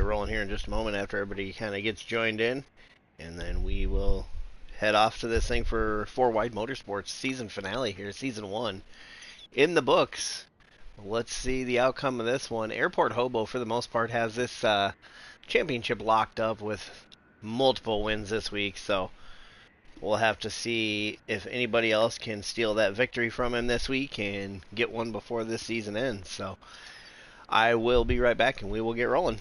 rolling here in just a moment after everybody kind of gets joined in, and then we will head off to this thing for 4 Wide Motorsports season finale here, season 1 in the books. Let's see the outcome of this one. Airport Hobo, for the most part, has this championship locked up with multiple wins this week, so we'll have to see if anybody else can steal that victory from him this week and get one before this season ends. So I will be right back and we will get rolling.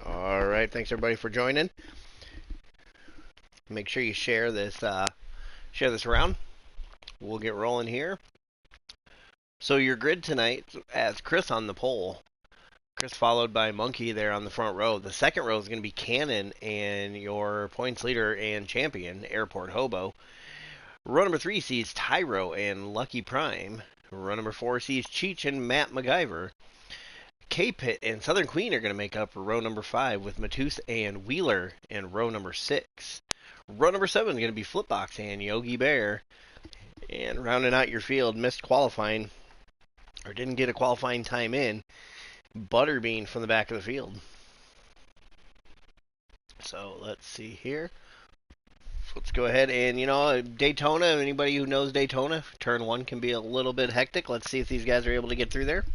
Alright, thanks everybody for joining. Make sure you share this around. We'll get rolling here. So your grid tonight has Chris on the pole. Chris followed by Monkey there on the front row. The second row is going to be Cannon and your points leader and champion, Airport Hobo. Row number 3 sees Tyro and Lucky Prime. Row number 4 sees Cheech and Matt MacGyver. K-Pit and Southern Queen are going to make up row number 5 with Matus and Wheeler in row number 6. Row number 7 is going to be Flipbox and Yogi Bear. And rounding out your field, missed qualifying, or didn't get a qualifying time in, Butterbean from the back of the field. So let's see here. Let's go ahead and, Daytona, anybody who knows Daytona, turn 1 can be a little bit hectic. Let's see if these guys are able to get through there.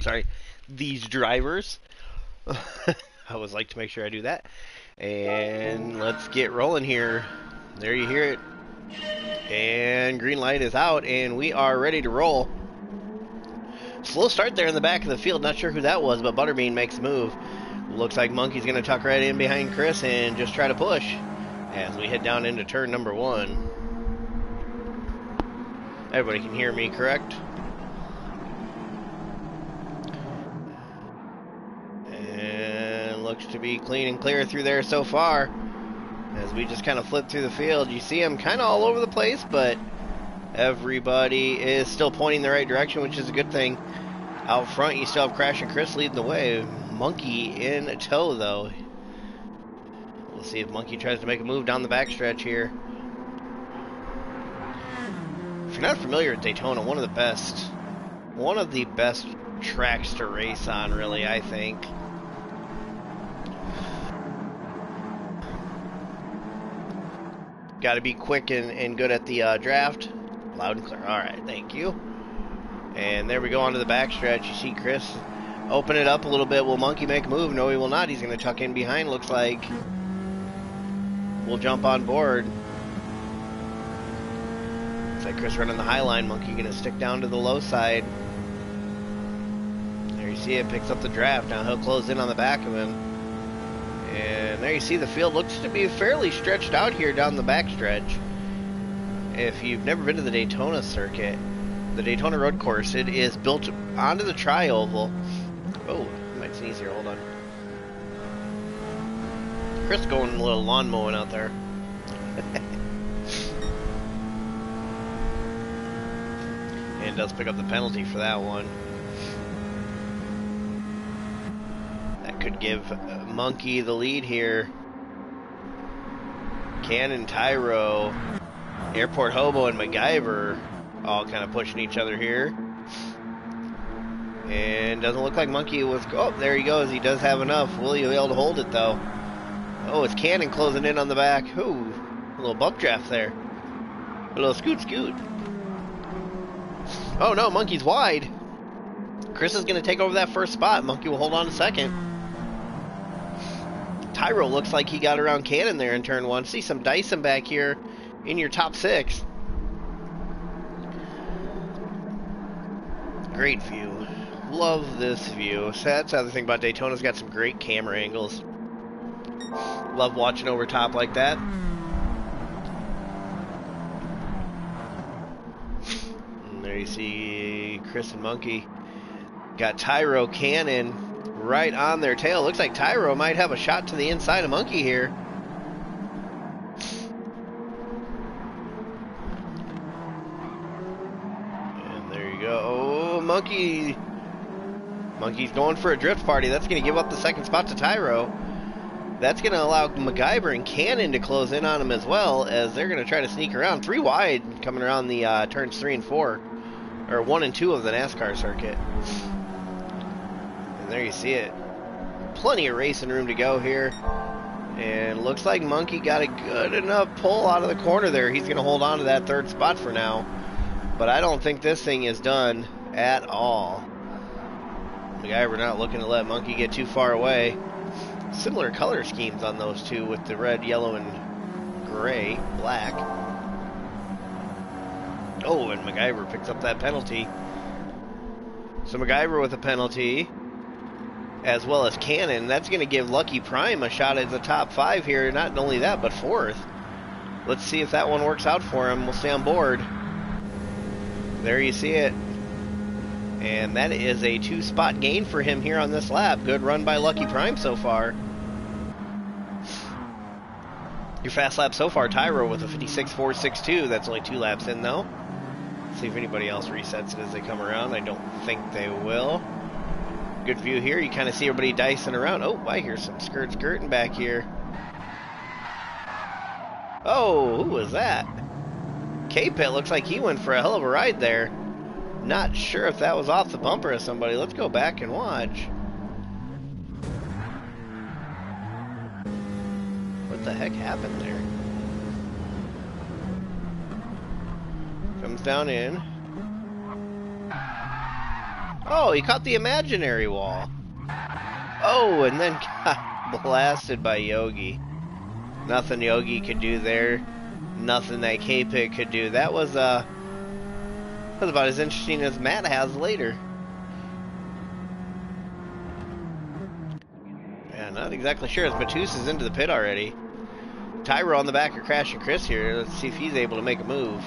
Sorry, these drivers. I always like to make sure I do that. And let's get rolling here. There you hear it. And green light is out, and we are ready to roll. Slow start there in the back of the field. Not sure who that was, but Butterbean makes a move. Looks like Monkey's going to tuck right in behind Chris and just try to push as we head down into turn number 1. Everybody can hear me, correct? And looks to be clean and clear through there so far. As we just kind of flip through the field, you see them kind of all over the place, but everybody is still pointing the right direction, which is a good thing. Out front, you still have Crash and Chris leading the way. Monkey in tow, though. We'll see if Monkey tries to make a move down the backstretch here. If you're not familiar with Daytona, one of the best tracks to race on, really, I think. Got to be quick and good at the draft. Loud and clear. Alright, thank you. And there we go onto the backstretch. You see Chris open it up a little bit. Will Monkey make a move? No, he will not. He's going to tuck in behind, looks like. We'll jump on board. Looks like Chris running the high line. Monkey going to stick down to the low side. There you see it. Picks up the draft. Now he'll close in on the back of him. And there you see the field looks to be fairly stretched out here down the backstretch. If you've never been to the Daytona circuit, the Daytona road course, it is built onto the tri-oval. Oh, I might sneeze here, hold on. Chris going a little lawn mowing out there. And does pick up the penalty for that one. Could give Monkey the lead here. Cannon, Tyro, Airport Hobo, and MacGyver all kind of pushing each other here. And doesn't look like Monkey was... Oh, there he goes. He does have enough. Will he be able to hold it, though? Oh, it's Cannon closing in on the back. Ooh, a little bump draft there. A little scoot. Oh, no, Monkey's wide. Chris is going to take over that first spot. Monkey will hold on to second. Tyro looks like he got around Cannon there in turn 1. See some Dyson back here in your top 6. Great view. Love this view. So that's the other thing about Daytona's got some great camera angles. Love watching over top like that. And there you see Chris and Monkey. Got Tyro, Cannon right on their tail. Looks like Tyro might have a shot to the inside of Monkey here. And there you go. Oh, Monkey's going for a drift party. That's going to give up the second spot to Tyro. That's going to allow MacGyver and Cannon to close in on him as well, as they're going to try to sneak around. 3 wide coming around the turns 3 and 4. Or 1 and 2 of the NASCAR circuit. And there you see it. Plenty of racing room to go here. And looks like Monkey got a good enough pull out of the corner there. He's going to hold on to that third spot for now. But I don't think this thing is done at all. MacGyver not looking to let Monkey get too far away. Similar color schemes on those two with the red, yellow, and gray, black. Oh, and MacGyver picks up that penalty. So MacGyver with a penalty, as well as Cannon. That's going to give Lucky Prime a shot at the top 5 here. Not only that, but 4th. Let's see if that one works out for him. We'll stay on board. There you see it. And that is a 2-spot gain for him here on this lap. Good run by Lucky Prime so far. Your fast lap so far, Tyro with a 56.462. That's only 2 laps in though. See if anybody else resets it as they come around. I don't think they will. Good view here. You kind of see everybody dicing around. Oh, I hear some skirting back here. Oh, who was that? K-Pit looks like he went for a hell of a ride there. Not sure if that was off the bumper of somebody. Let's go back and watch. What the heck happened there? Comes down in. Oh, he caught the imaginary wall. Oh, and then got blasted by Yogi. Nothing Yogi could do there. Nothing that K-Pit could do. That was about as interesting as Matt has later. Yeah, not exactly sure as Matus is into the pit already. Tyro on the back of Crash and Chris here. Let's see if he's able to make a move.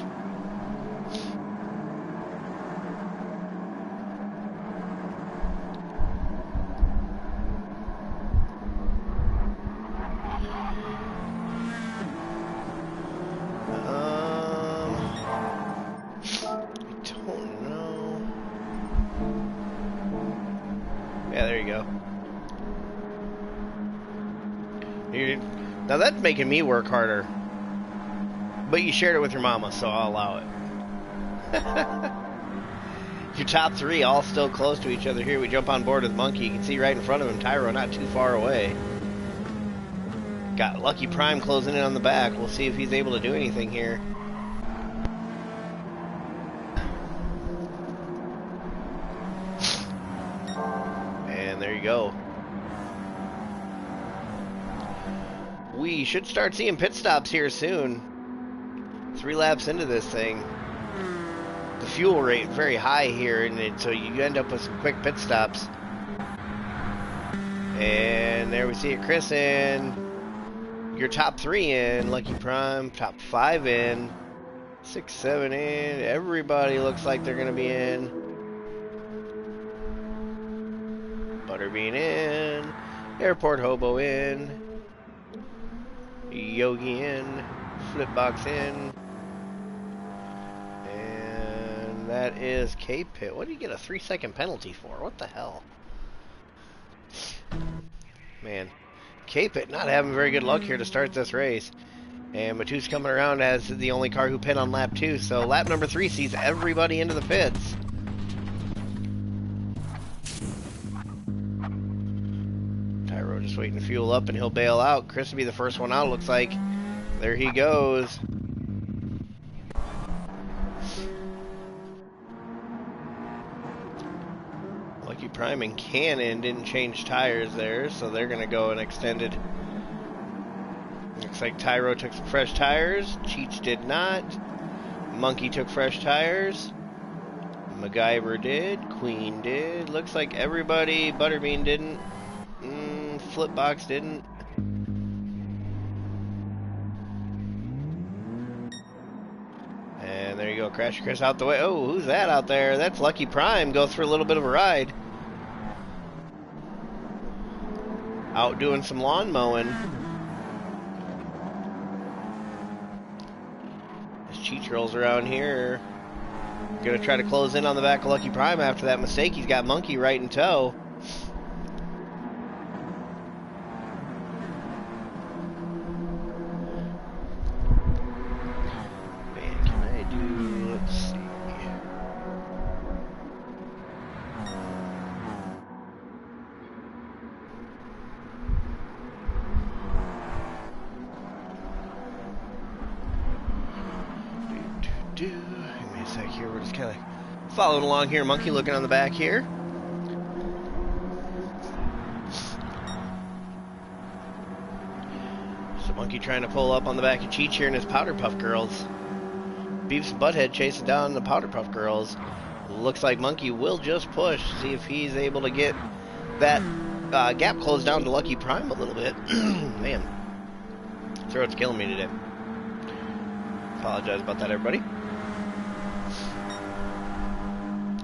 Now that's making me work harder. But you shared it with your mama, so I'll allow it. Your top 3 all still close to each other here. We jump on board with Monkey. You can see right in front of him, Tyro not too far away. Got Lucky Prime closing in on the back. We'll see if he's able to do anything here. And there you go. We should start seeing pit stops here soon. 3 laps into this thing. The fuel rate very high here, and so you end up with some quick pit stops. And there we see it, Chris in. Your top 3 in. Lucky Prime, top 5 in. 6, 7 in. Everybody looks like they're going to be in. Butterbean in. Airport Hobo in. Yogi in, Flipbox in, and that is K-Pit. What did you get a 3-second penalty for? What the hell? Man, K-Pit not having very good luck here to start this race. And Matus coming around as the only car who pit on lap 2. So lap number 3 sees everybody into the pits. Just waiting to fuel up and he'll bail out. Chris will be the first one out, looks like. There he goes. Lucky Prime and Cannon didn't change tires there, so they're going to go an extended. Looks like Tyro took some fresh tires. Cheech did not. Monkey took fresh tires. MacGyver did. Queen did. Looks like everybody. Butterbean didn't. Flipbox didn't. And there you go. Crash Chris out the way. Oh, who's that out there? That's Lucky Prime. Go through a little bit of a ride. Out doing some lawn mowing. As Cheech rolls around here. Gonna try to close in on the back of Lucky Prime after that mistake. He's got Monkey right in tow. Man, can I do... let's see. Give me a sec here. We're just kind of following along here. Monkey looking on the back here. So Monkey trying to pull up on the back of Cheech here in his Powder Puff Girls. Beavis and Butthead chasing down the Powder Puff Girls. Looks like Monkey will just push. See if he's able to get that gap closed down to Lucky Prime a little bit. Man, throat's killing me today. Apologize about that, everybody.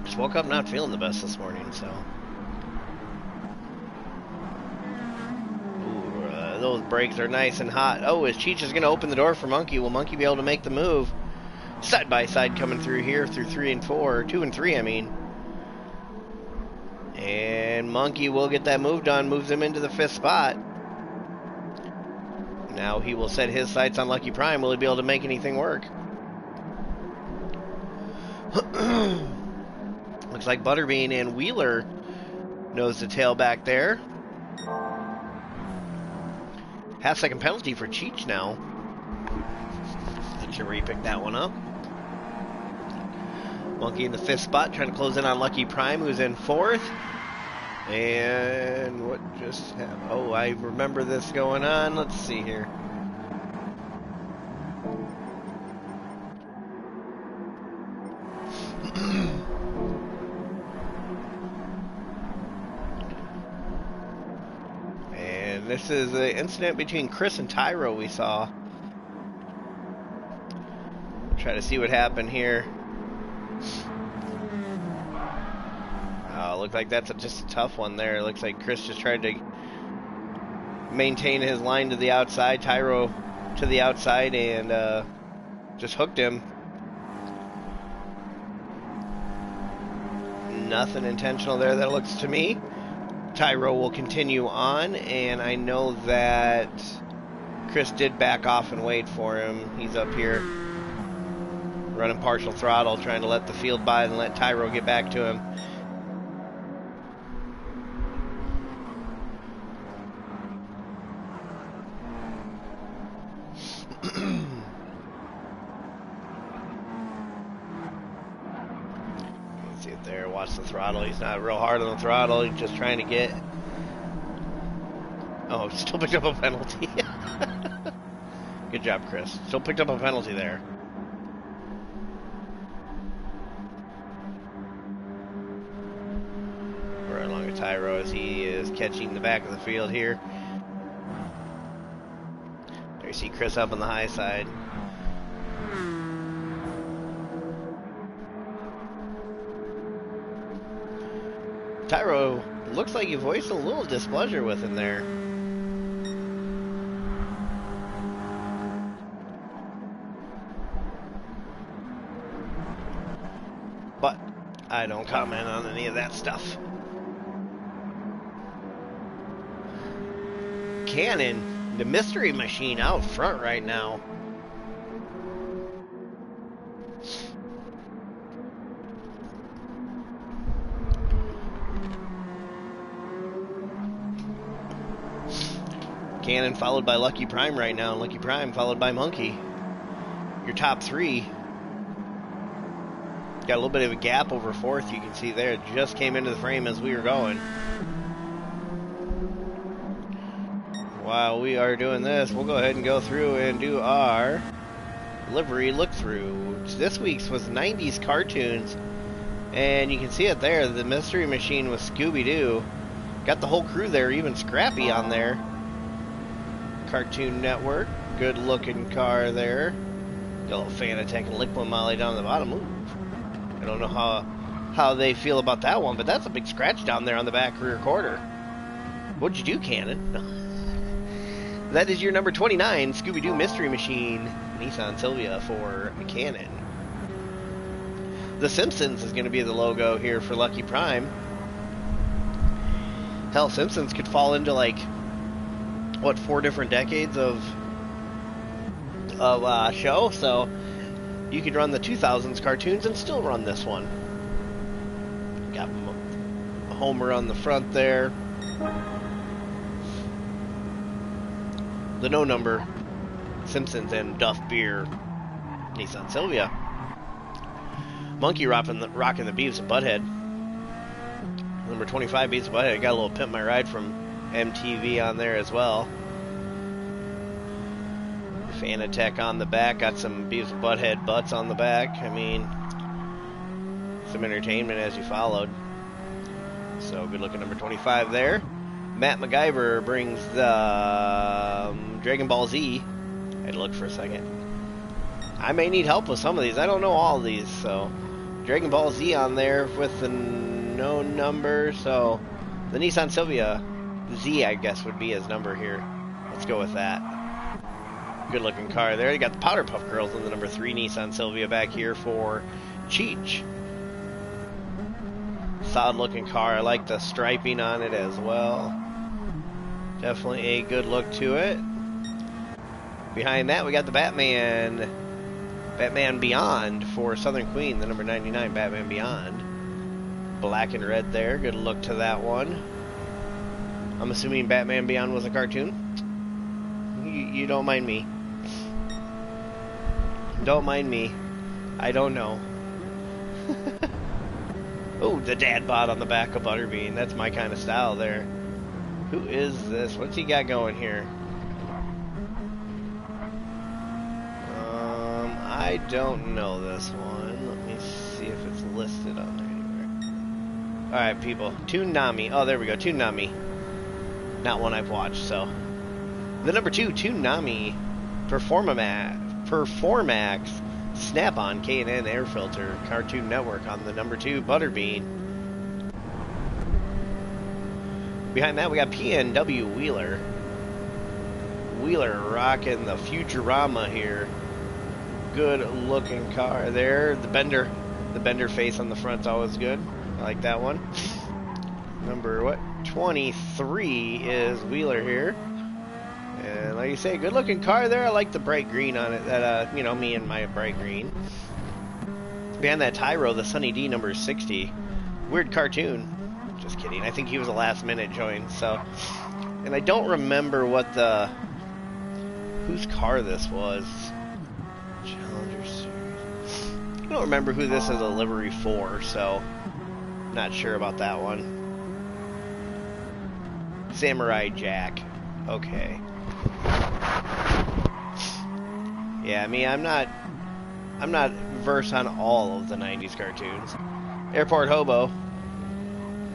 Just woke up not feeling the best this morning, so. Ooh, those brakes are nice and hot. Oh, is Cheech is going to open the door for Monkey? Will Monkey be able to make the move? Side by side coming through here, through 3 and 4, 2 and 3, I mean. And Monkey will get that move done, moves him into the 5th spot. Now he will set his sights on Lucky Prime. Will he be able to make anything work? Looks like Butterbean and Wheeler knows the tail back there. Half-second penalty for Cheech now. Let you re-pick that one up. Monkey in the 5th spot, trying to close in on Lucky Prime, who's in 4th. And what just happened? Oh, I remember this going on. Let's see here. And this is the incident between Chris and Tyro we saw. Try to see what happened here. Looks like that's just a tough one there. Looks like Chris just tried to maintain his line to the outside. Tyro to the outside and just hooked him. Nothing intentional there, that looks to me. Tyro will continue on, and I know that Chris did back off and wait for him. He's up here running partial throttle, trying to let the field by and let Tyro get back to him. See it there, watch the throttle. He's not real hard on the throttle, he's just trying to get... Oh, still picked up a penalty. Good job, Chris. Still picked up a penalty there. Right along with Tyro as he is catching the back of the field here. There you see Chris up on the high side. Tyro looks like you voiced a little displeasure with him there. But I don't comment on any of that stuff. Cannon, the mystery machine out front right now. Cannon followed by Lucky Prime right now. Lucky Prime followed by Monkey. Your top three. Got got a little bit of a gap over fourth. You can see there, it just came into the frame as we were going. While we are doing this, we'll go ahead and go through and do our livery look-through. This week's was 90s cartoons, and you can see it there. The Mystery Machine with Scooby-Doo. Got the whole crew there, even Scrappy on there. Cartoon Network, good looking car there. Got a little Fanatec and Liquid Molly down the bottom. Ooh. I don't know how they feel about that one, but that's a big scratch down there on the back rear quarter. What'd you do, Cannon? That is your number 29 Scooby-Doo Mystery Machine Nissan Silvia for Cannon. The Simpsons is going to be the logo here for Lucky Prime. Hell, Simpsons could fall into like, what, 4 different decades of show, so you could run the 2000s cartoons and still run this one. Got a Homer on the front there. The no number Simpsons and Duff Beer Nissan Silvia. Monkey rocking the Beavis and Butthead. Number 25 Beavis and Butthead. Got a little Pimp My Ride from MTV on there as well. Fanatec on the back. Got some Beavis and Butthead butts on the back. I mean, some entertainment as you followed. So good looking number 25 there. Matt MacGyver brings the Dragon Ball Z. I had to look for a second. I may need help with some of these. I don't know all of these, so Dragon Ball Z on there with the no number. So the Nissan Silvia Z, I guess, would be his number here. Let's go with that. Good looking car there. You got the Powder Puff Girls in the number 3 Nissan Silvia back here for Cheech. Solid looking car. I like the striping on it as well. Definitely a good look to it. Behind that, we got the Batman Beyond for Southern Queen, the number 99 Batman Beyond. Black and red there. Good look to that one. I'm assuming Batman Beyond was a cartoon. You don't mind me. Don't mind me. I don't know. Oh, the dad bod on the back of Butterbean. That's my kind of style there. Who is this? What's he got going here? I don't know this one. Let me see if it's listed on there anywhere. Alright, people. Toonami. Oh, there we go. Toonami. Not one I've watched, so. The number 2, Toonami. Performax. Snap-on K&N Air Filter. Cartoon Network on the number 2, Butterbean. Behind that, we got PNW Wheeler. Wheeler rocking the Futurama here. Good looking car there. The bender face on the front's always good. I like that one. Number 23 is Wheeler here. And like you say, good looking car there. I like the bright green on it. That me and my bright green. Behind that Tyro, the Sunny D number 60. Weird cartoon. Just kidding. I think he was a last minute join. So, and I don't remember whose car this was. Challenger Series. I don't remember who this is a livery for, so not sure about that one. Samurai Jack. Okay. Yeah, I mean, I'm not versed on all of the 90s cartoons. Airport Hobo.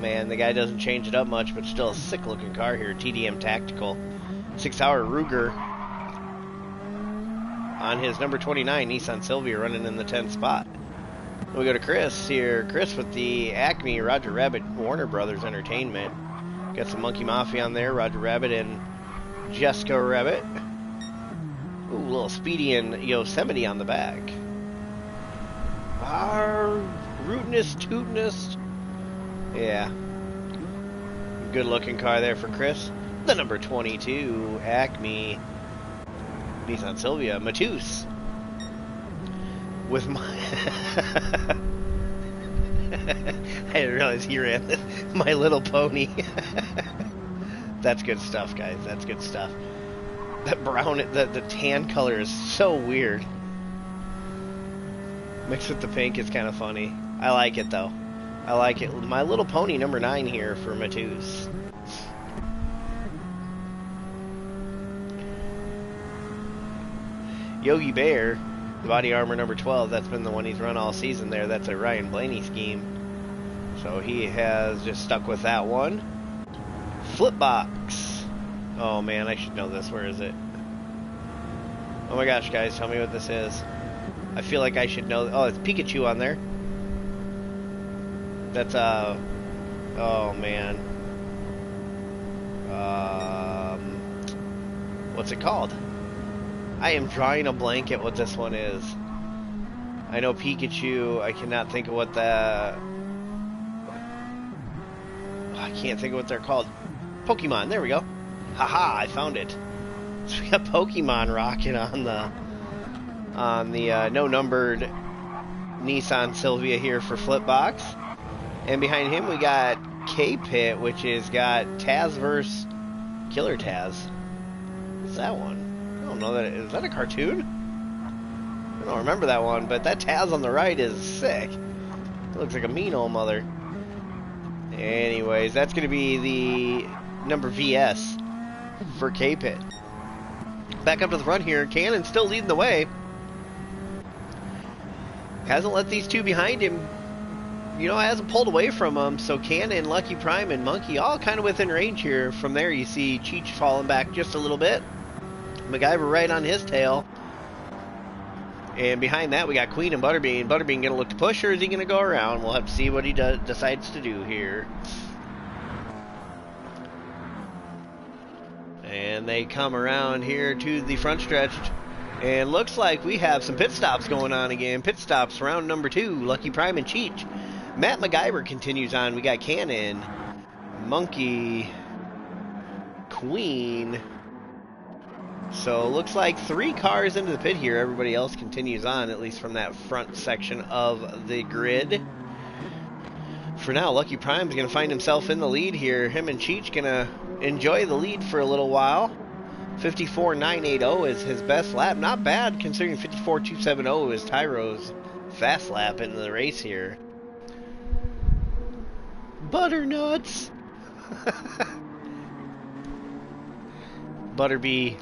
Man, the guy doesn't change it up much, but still a sick looking car here. TDM Tactical. 6-hour Ruger on his number 29 Nissan Silvia, running in the 10th spot. We go to Chris here. Chris with the Acme Roger Rabbit Warner Brothers Entertainment. Got some Monkey Mafia on there. Roger Rabbit and Jessica Rabbit. Ooh, a little Speedy and Yosemite on the back. Rootinest, tootinest. Yeah. Good looking car there for Chris. The number 22 Acme Nissan Silvia Matus. With my I didn't realize he ran this. My Little Pony. That's good stuff, guys. That's good stuff. That brown, the tan color is so weird. Mixed with the pink is kind of funny. I like it though. I like it. My Little Pony number 9 here for Matus. Yogi Bear, the body armor number 12, that's been the one he's run all season there. That's a Ryan Blaney scheme. So he has just stuck with that one. Flipbox. Oh man, I should know this. Where is it? Oh my gosh, guys, tell me what this is. I feel like I should know. Oh, it's Pikachu on there. That's, oh man. What's it called? I am drawing a blank at what this one is. I know Pikachu. I cannot think of what that... I can't think of what they're called. Pokemon. There we go. Haha, I found it. So we got Pokemon rocking on the no-numbered Nissan Silvia here for Flipbox. And behind him we got K-Pit, which has got Taz vs. Killer Taz. What's that one? I don't know that. Is that a cartoon? I don't remember that one, but that Taz on the right is sick. It looks like a mean old mother. Anyways, that's going to be the number VS for K-Pit. Back up to the front here. Cannon still leading the way. Hasn't let these two behind him, you know, hasn't pulled away from them. So Cannon, Lucky Prime, and Monkey all kind of within range here. From there, you see Cheech falling back just a little bit. MacGyver right on his tail. And behind that, we got Queen and Butterbean. Butterbean going to look to push, or is he going to go around? We'll have to see what he decides to do here. And they come around here to the front stretch. And looks like we have some pit stops going on again. Pit stops, round number 2. Lucky Prime and Cheech. Matt MacGyver continues on. We got Cannon, Monkey, Queen. So looks like 3 cars into the pit here. Everybody else continues on, at least from that front section of the grid. For now, Lucky Prime's going to find himself in the lead here. Him and Cheech going to enjoy the lead for a little while. 54.980 is his best lap. Not bad considering 54.270 is Tyro's fast lap in the race here. Butternuts! Butterbee.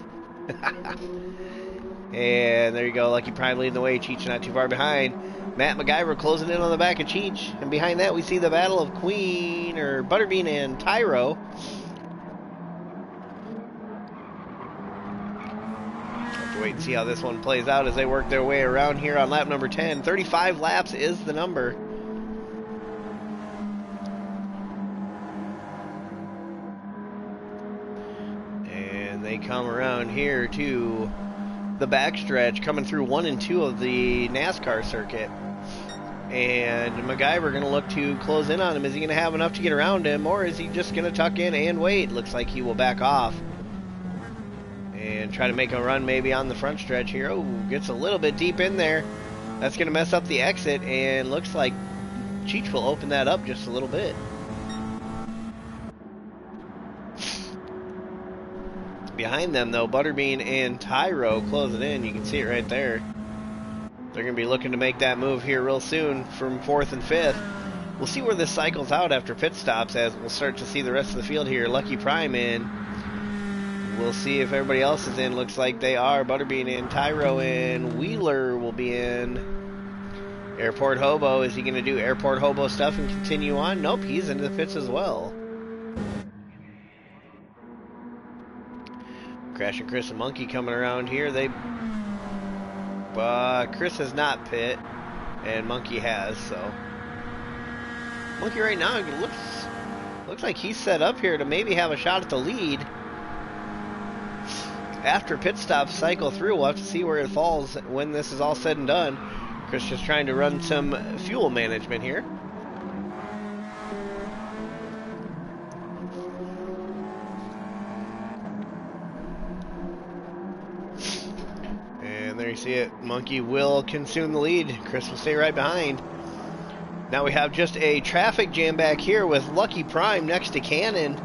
And there you go, Lucky Prime leading the way. Cheech not too far behind. Matt MacGyver closing in on the back of Cheech. And behind that we see the battle of Queen, or Butterbean, and Tyro. Have to wait and see how this one plays out as they work their way around here on lap number 10. 35 laps is the number. They come around here to the backstretch, coming through 1 and 2 of the NASCAR circuit. And MacGyver going to look to close in on him. Is he going to have enough to get around him, or is he just going to tuck in and wait? Looks like he will back off and try to make a run maybe on the front stretch here. Oh, gets a little bit deep in there. That's going to mess up the exit, and looks like Cheech will open that up just a little bit. Behind them, though, Butterbean and Tyro closing in. You can see it right there. They're going to be looking to make that move here real soon from 4th and 5th. We'll see where this cycles out after pit stops, as we'll start to see the rest of the field here. Lucky Prime in. We'll see if everybody else is in. Looks like they are. Butterbean in, Tyro in, Wheeler will be in. Airport Hobo, is he going to do Airport Hobo stuff and continue on? Nope, he's into the pits as well. Crash and Chris and Monkey coming around here. Chris has not pit, and Monkey has. So Monkey right now looks like he's set up here to maybe have a shot at the lead. After pit stops cycle through, we'll have to see where it falls when this is all said and done. Chris just trying to run some fuel management here. There you see it. Monkey will consume the lead. Chris will stay right behind. Now we have just a traffic jam back here with Lucky Prime next to Cannon.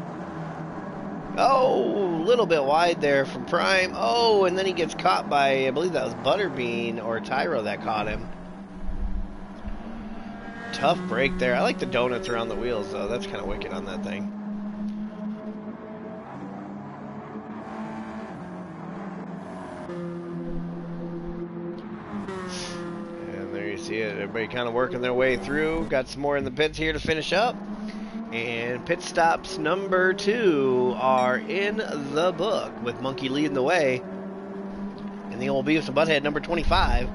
Oh, a little bit wide there from Prime. Oh, and then he gets caught by, I believe that was Butterbean or Tyro that caught him. Tough break there. I like the donuts around the wheels, though. That's kind of wicked on that thing. And there you see it. Everybody kind of working their way through. Got some more in the pits here to finish up. And pit stops number 2 are in the book, with Monkey leading the way. And the old Beavis and Butthead, number 25.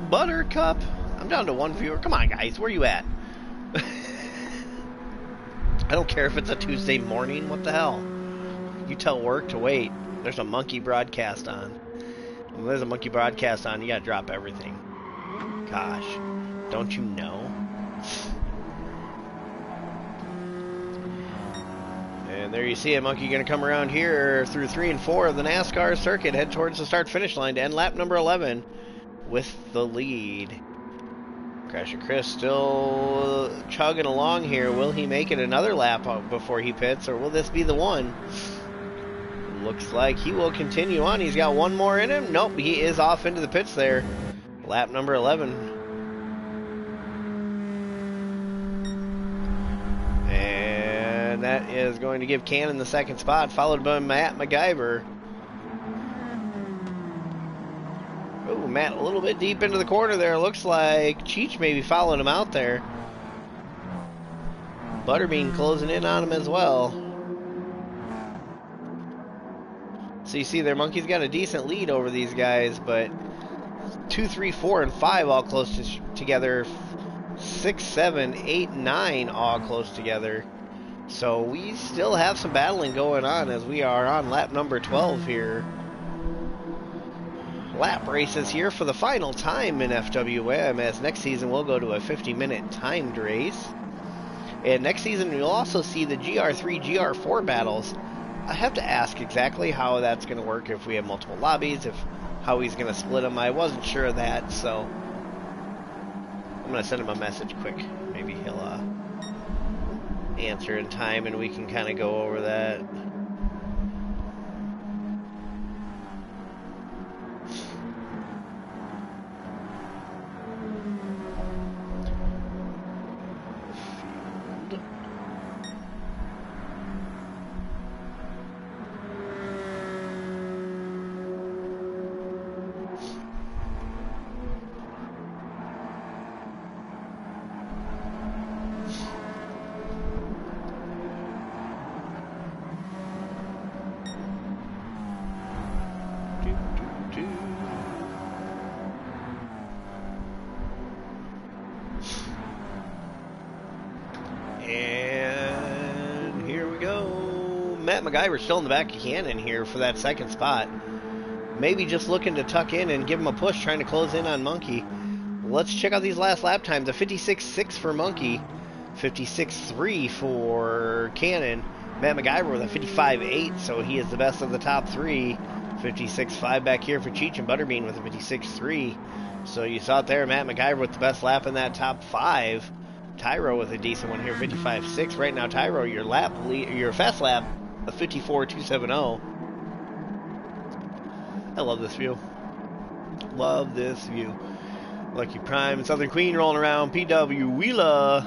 Buttercup. I'm down to 1 viewer. Come on, guys. Where you at? I don't care if it's a Tuesday morning. What the hell? You tell work to wait. There's a Monkey broadcast on. When there's a Monkey broadcast on, you gotta drop everything. Gosh. Don't you know? And there you see it. Monkey gonna come around here through 3 and 4 of the NASCAR circuit. Head towards the start-finish line to end lap number 11. With the lead. Crasher Chris still chugging along here. Will he make it another lap before he pits, or will this be the one? Looks like he will continue on. He's got one more in him. Nope, he is off into the pits there. Lap number 11. And that is going to give Cannon the second spot, followed by Matt MacGyver. Oh, Matt a little bit deep into the corner there. Looks like Cheech may be following him out there. Butterbean closing in on him as well. So you see there, Monkey's got a decent lead over these guys, but 2, 3, 4, and 5 all close together. 6, 7, 8, 9 all close together. So we still have some battling going on as we are on lap number 12 here. Lap races here for the final time in FWM, as next season we'll go to a 50-minute timed race. And next season you'll also see the GR3, GR4 battles. I have to ask exactly how that's going to work, if we have multiple lobbies, how he's going to split them. I wasn't sure of that, so I'm going to send him a message quick. Maybe he'll answer in time and we can kind of go over that. And here we go. Matt MacGyver still in the back of Cannon here for that second spot. Maybe just looking to tuck in and give him a push, trying to close in on Monkey. Let's check out these last lap times. A 56.6 for Monkey, 56.3 for Cannon. Matt MacGyver with a 55.8, so he is the best of the top 3. 56.5 back here for Cheech and Butterbean with a 56.3. So you saw it there, Matt MacGyver with the best lap in that top 5. Tyro with a decent one here, 55.6. Right now, Tyro, your fast lap, a 54.270. I love this view. Love this view. Lucky Prime and Southern Queen rolling around. PW Wheeler.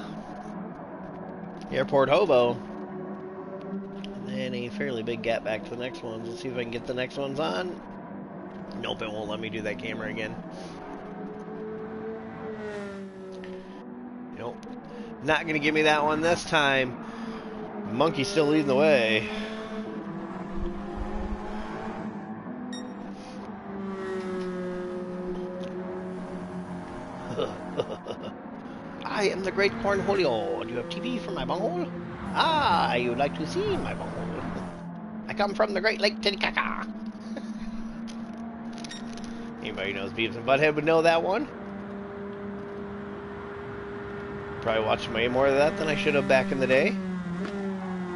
Airport Hobo. And then a fairly big gap back to the next ones. Let's see if I can get the next ones on. Nope, it won't let me do that camera again. Nope. Not going to give me that one this time. Monkey's still leading the way. I am the great Cornholio. Do you have TV for my bunghole? Ah, you would like to see my bunghole. I come from the Great Lake Titicaca. Anybody knows Beavis and Butthead would know that one. Probably watched way more of that than I should have back in the day.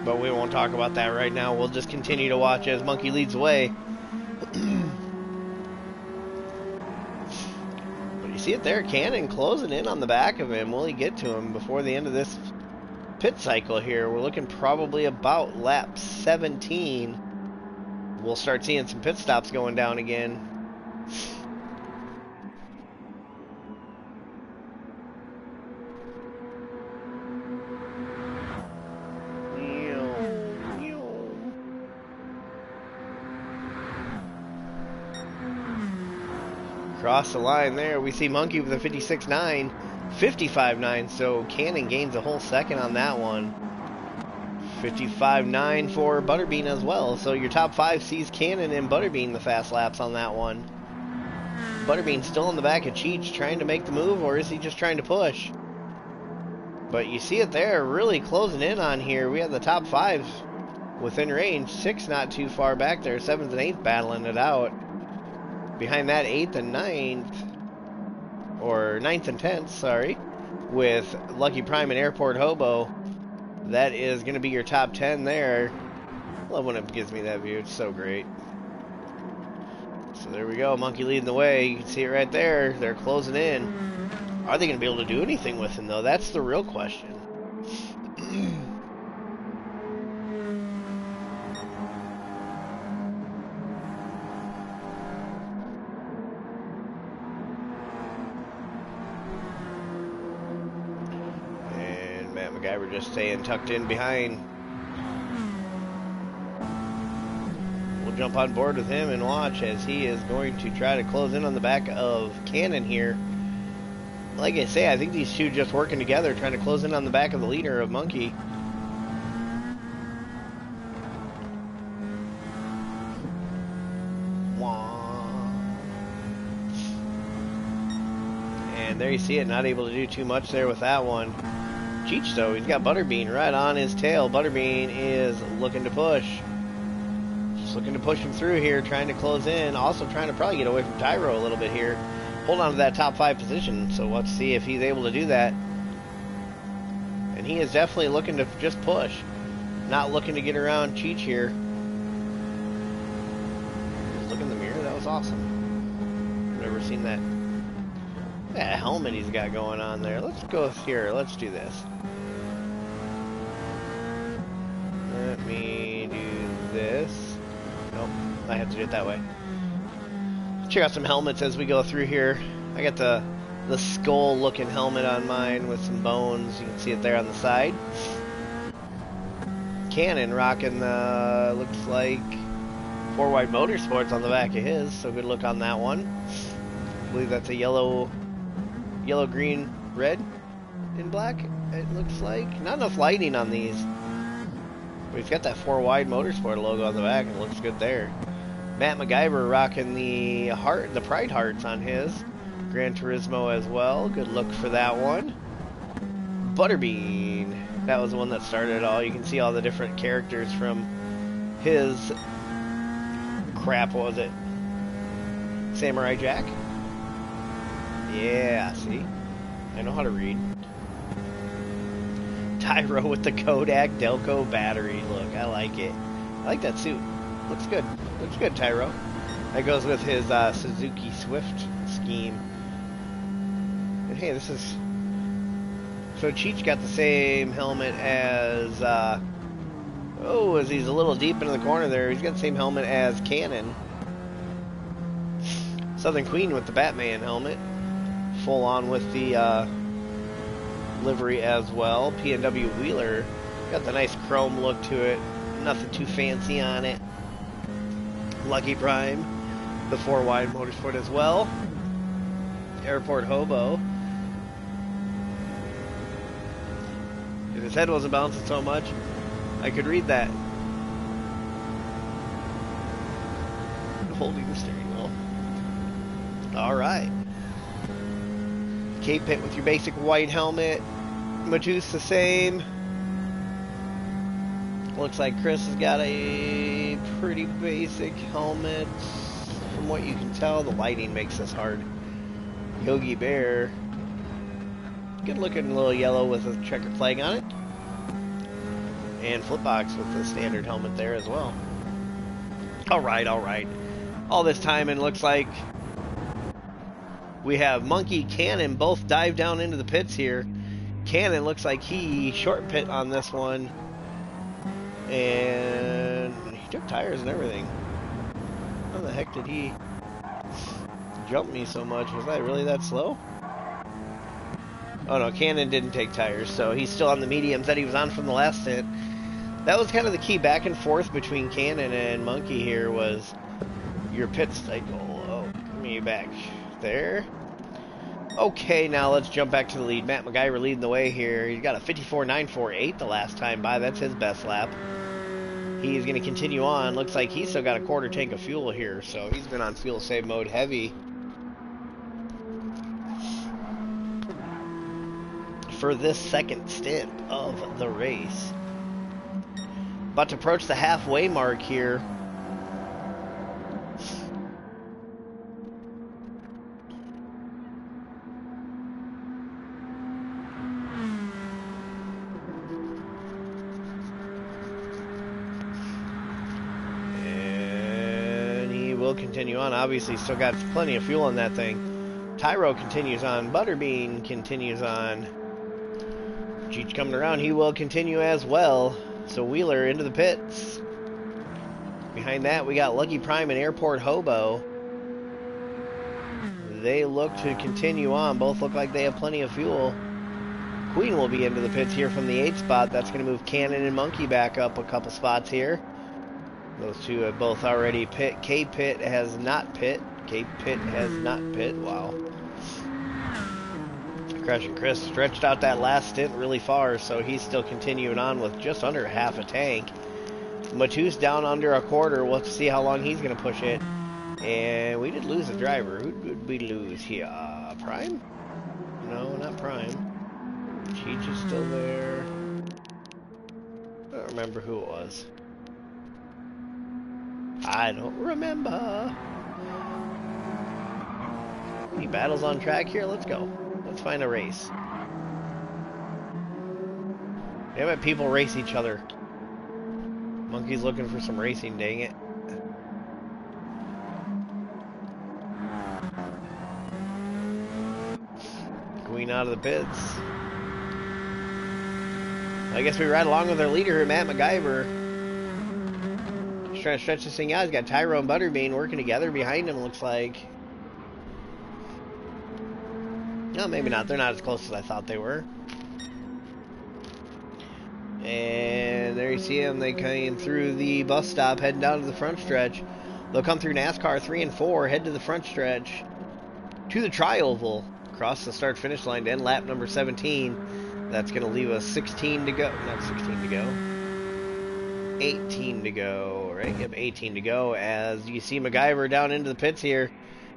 But we won't talk about that right now. We'll just continue to watch as Monkey leads the way. But you see it there, Cannon closing in on the back of him. Will he get to him before the end of this pit cycle here? We're looking probably about lap 17. we'll start seeing some pit stops going down again. Across the line there, we see Monkey with a 56.9, 55.9, so Cannon gains a whole second on that one. 55.9 for Butterbean as well, so your top 5 sees Cannon and Butterbean the fast laps on that one. Butterbean still in the back of Cheech, trying to make the move, or is he just trying to push? But you see it there, really closing in on here. We have the top 5 within range, 6 not too far back there, 7th and 8th battling it out. Behind that, 8th and 9th, or 9th and 10th, sorry, with Lucky Prime and Airport Hobo. That is going to be your top 10 there. Love when it gives me that view. It's so great. So there we go. Monkey leading the way. You can see it right there. They're closing in. Are they going to be able to do anything with him, though? That's the real question. We're just staying tucked in behind. We'll jump on board with him and watch as he is going to try to close in on the back of Cannon here. Like I say, I think these two just working together, trying to close in on the back of the leader of Monkey. And there you see it, not able to do too much there with that one. Cheech, though, he's got Butterbean right on his tail. Butterbean is looking to push. Just looking to push him through here, trying to close in. Also trying to probably get away from Tyro a little bit here. Hold on to that top 5 position, so let's see if he's able to do that. And he is definitely looking to just push. Not looking to get around Cheech here. Just look in the mirror, that was awesome. I've never seen that. That helmet he's got going on there. Let's go here. Let's do this. Let me do this. Nope, I have to do it that way. Check out some helmets as we go through here. I got the skull-looking helmet on mine with some bones. You can see it there on the side. Cannon rocking the, looks like, 4-Wide Motorsports on the back of his. So good look on that one. I believe that's a yellow, green, red, and black, it looks like. Not enough lighting on these. But he's got that 4-Wide Motorsport logo on the back, and it looks good there. Matt MacGyver rocking the Pride Hearts on his. Gran Turismo as well. Good look for that one. Butterbean. That was the one that started it all. You can see all the different characters from his... Crap, what was it? Samurai Jack? Yeah, see? I know how to read. Tyro with the Kodak Delco battery. Look, I like it. I like that suit. Looks good. Looks good, Tyro. That goes with his Suzuki Swift scheme. And hey, this is... So Cheech got the same helmet as... Oh, as he's a little deep into the corner there, he's got the same helmet as Cannon. Southern Queen with the Batman helmet. Full on with the livery as well. P&W Wheeler got the nice chrome look to it. Nothing too fancy on it. Lucky Prime, the 4-Wide Motorsport as well. Airport Hobo. If his head wasn't bouncing so much, I could read that. Holding the steering wheel. Alright. K-Pit with your basic white helmet. Maju's the same. Looks like Chris has got a pretty basic helmet. From what you can tell, the lighting makes this hard. Yogi Bear. Good looking little yellow with a checkered flag on it. And Flipbox with the standard helmet there as well. Alright, alright. All this time, and looks like we have Monkey, Cannon both dive down into the pits here. Cannon looks like he short pit on this one. And he took tires and everything. How the heck did he jump me so much? Was I really that slow? Oh no, Cannon didn't take tires, so he's still on the mediums that he was on from the last stint. That was kind of the key back and forth between Cannon and Monkey here was your pit cycle. Oh, give me back there. Okay, now let's jump back to the lead. Matt MacGyver leading the way here. He's got a 54.948 the last time by. That's his best lap. He's going to continue on. Looks like he's still got a quarter tank of fuel here, so he's been on fuel save mode heavy for this second stint of the race. About to approach the halfway mark here. And he will continue on. Obviously, still got plenty of fuel in that thing. Tyro continues on. Butterbean continues on. Cheech coming around. He will continue as well. So Wheeler into the pits. Behind that, we got Lucky Prime and Airport Hobo. They look to continue on. Both look like they have plenty of fuel. Queen will be into the pits here from the 8th spot. That's going to move Cannon and Monkey back up a couple spots here. Those two have both already pit. K-Pit has not pit. K-Pit has not pit. Wow. Crush and Chris stretched out that last stint really far, so he's still continuing on with just under half a tank. Matus down under a quarter. We'll have to see how long he's going to push it. And we did lose a driver. Who did we lose here? Prime? No, not Prime. Cheech is still there. I don't remember who it was. I don't remember. Any battles on track here? Let's go. Let's find a race. Damn it, people race each other. Monkey's looking for some racing, dang it. Queen out of the pits. I guess we ride along with our leader here, Matt MacGyver. He's trying to stretch this thing out. He's got Tyro and Butterbean working together behind him, looks like. No, maybe not. They're not as close as I thought they were. And there you see them. They came through the bus stop, heading down to the front stretch. They'll come through NASCAR 3 and 4, head to the front stretch, to the tri-oval, cross the start-finish line to end lap number 17. That's going to leave us 16 to go. Not 16 to go. 18 to go, right? Yep, 18 to go. As you see MacGyver down into the pits here.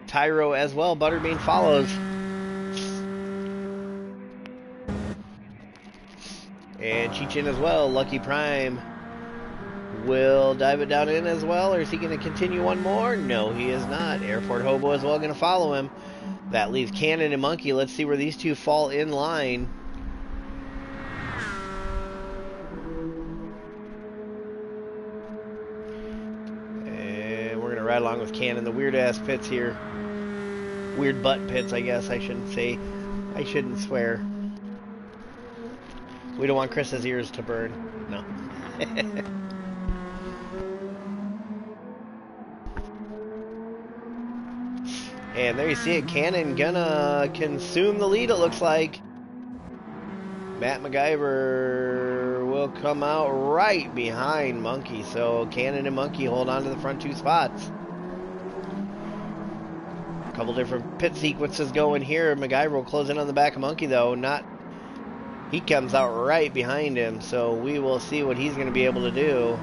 Tyro as well. Butterbean follows. And Cheech in as well. Lucky Prime will dive it down in as well. Or is he going to continue one more? No, he is not. Airport Hobo as well going to follow him. That leaves Cannon and Monkey. Let's see where these two fall in line. And we're going to ride along with Cannon. The weird-ass pits here. Weird butt pits, I guess I shouldn't say. I shouldn't swear. We don't want Chris's ears to burn. No. And there you see it. Cannon gonna consume the lead, it looks like. Matt MacGyver will come out right behind Monkey. So Cannon and Monkey hold on to the front two spots. A couple different pit sequences going here. MacGyver will close in on the back of Monkey, though. He comes out right behind him, so we will see what he's going to be able to do.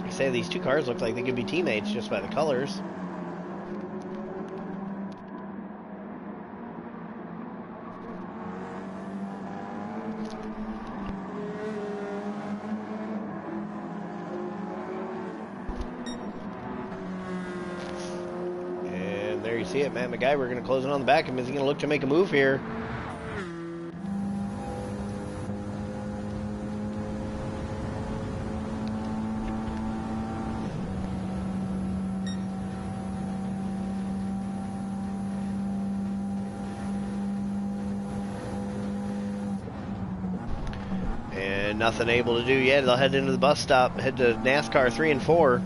I say these two cars look like they could be teammates just by the colors. There you see it, Matt MacGyver going to close in on the back of him. Is he going to look to make a move here? And Nothing able to do yet. They'll head into the bus stop, head to NASCAR 3 and 4.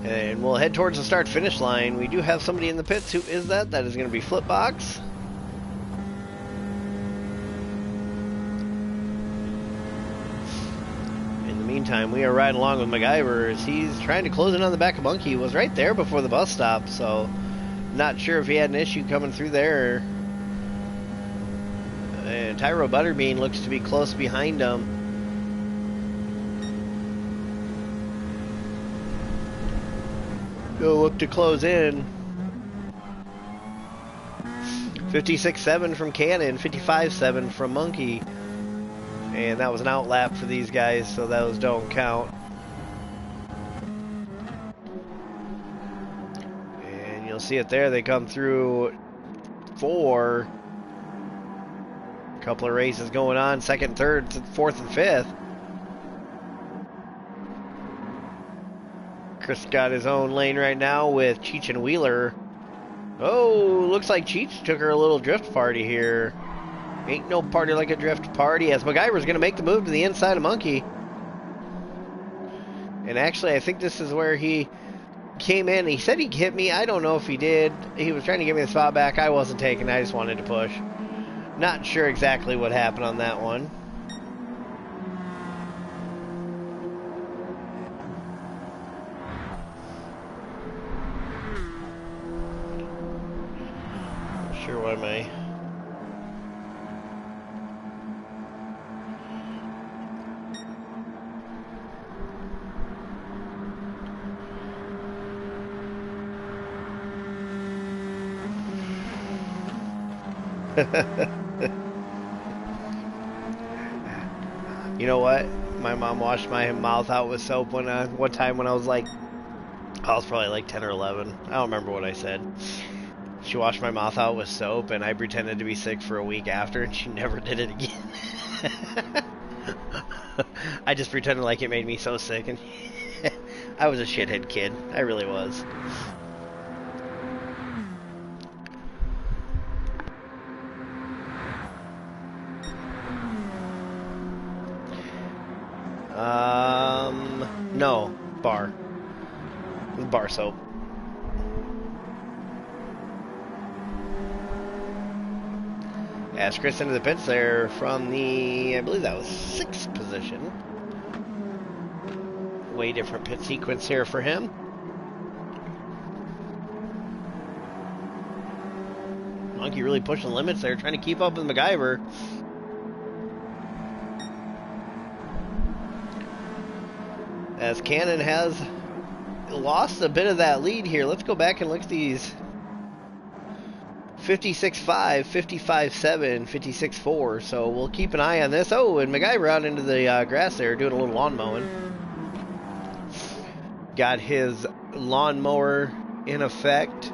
And we'll head towards the start-finish line. We do have somebody in the pits. Who is that? That is going to be Flipbox. In the meantime, we are riding along with MacGyver as he's trying to close in on the back of Monkey. He was right there before the bus stop, so not sure if he had an issue coming through there. And Tyro Butterbean looks to be close behind him. He'll look to close in. 56.7 from Cannon, 55.7 from Monkey. And that was an outlap for these guys, so those don't count. And you'll see it there. They come through 4. A couple of races going on. Second, third, fourth, and fifth. Chris got his own lane right now with Cheech and Wheeler. Oh, looks like Cheech took her a little drift party here. Ain't no party like a drift party, as MacGyver's going to make the move to the inside of Monkey. And actually, I think this is where he came in. He said he'd hit me. I don't know if he did. He was trying to give me the spot back. I wasn't taking it. I just wanted to push. Not sure exactly what happened on that one. Sure, what am I? You know what? My mom washed my mouth out with soap one time when I was like, I was probably like 10 or 11. I don't remember what I said. She washed my mouth out with soap, and I pretended to be sick for a week after, and she never did it again. I just pretended like it made me so sick, and I was a shithead kid. I really was. No, bar. Bar soap. As Chris into the pits there from the, I believe that was 6th position. Way different pit sequence here for him. Monkey really pushing the limits there, trying to keep up with MacGyver. As Cannon has lost a bit of that lead here. Let's go back and look at these. 56.5, 55.7, 56.4. So we'll keep an eye on this. Oh, and MacGyver out into the grass there doing a little lawn mowing. Got his lawnmower in effect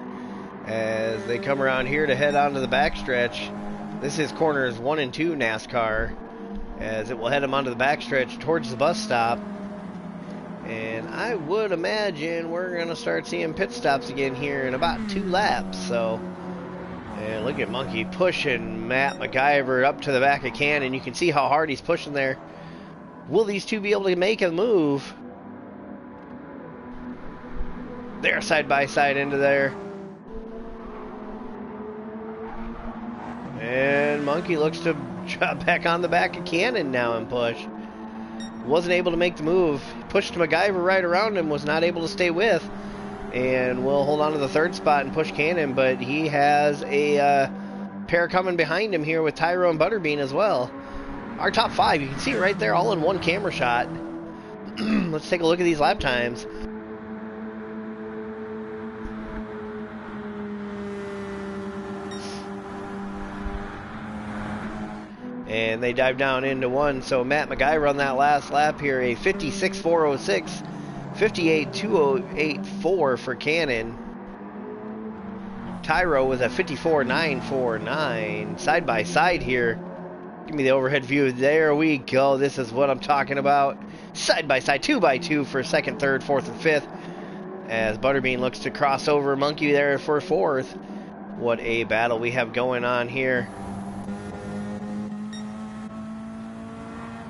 as they come around here to head onto the backstretch. This is corners 1 and 2 NASCAR, as it will head them onto the backstretch towards the bus stop. And I would imagine we're going to start seeing pit stops again here in about 2 laps. So, and look at Monkey pushing Matt MacGyver up to the back of Cannon. You can see how hard he's pushing there. Will these two be able to make a move? They're side by side into there. And Monkey looks to drop back on the back of Cannon now and push. Wasn't able to make the move. Pushed MacGyver right around him, was not able to stay with. And will hold on to the 3rd spot and push Cannon, but he has a pair coming behind him here with Tyro and Butterbean as well. Our top 5, you can see it right there, all in one camera shot. Let's take a look at these lap times. And they dive down into one. So Matt MacGyver on that last lap here, a 56.406, 58.284 for Cannon. Tyro was a 54.949. Side by side here. Give me the overhead view. There we go. This is what I'm talking about. Side by side, 2 by 2 for 2nd, 3rd, 4th, and 5th. As Butterbean looks to cross over Monkey there for 4th. What a battle we have going on here.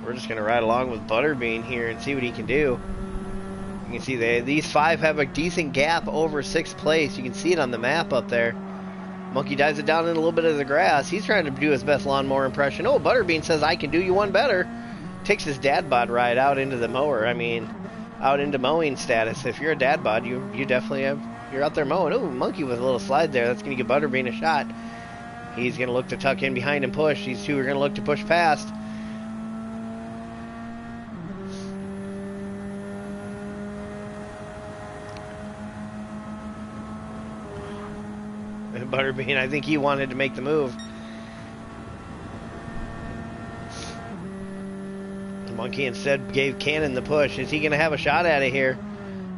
We're just going to ride along with Butterbean here and see what he can do. You can see these 5 have a decent gap over 6th place. You can see it on the map up there. Monkey dives it down in a little bit of the grass. He's trying to do his best lawnmower impression. Oh, Butterbean says, I can do you one better. Takes his dad bod ride out into the mower. I mean, out into mowing status. If you're a dad bod, you definitely have, you're out there mowing. Oh, Monkey with a little slide there. That's going to give Butterbean a shot. He's going to look to tuck in behind and push. These two are going to look to push past. Butterbean, I think he wanted to make the move. The Monkey instead gave Cannon the push. Is he going to have a shot at it here?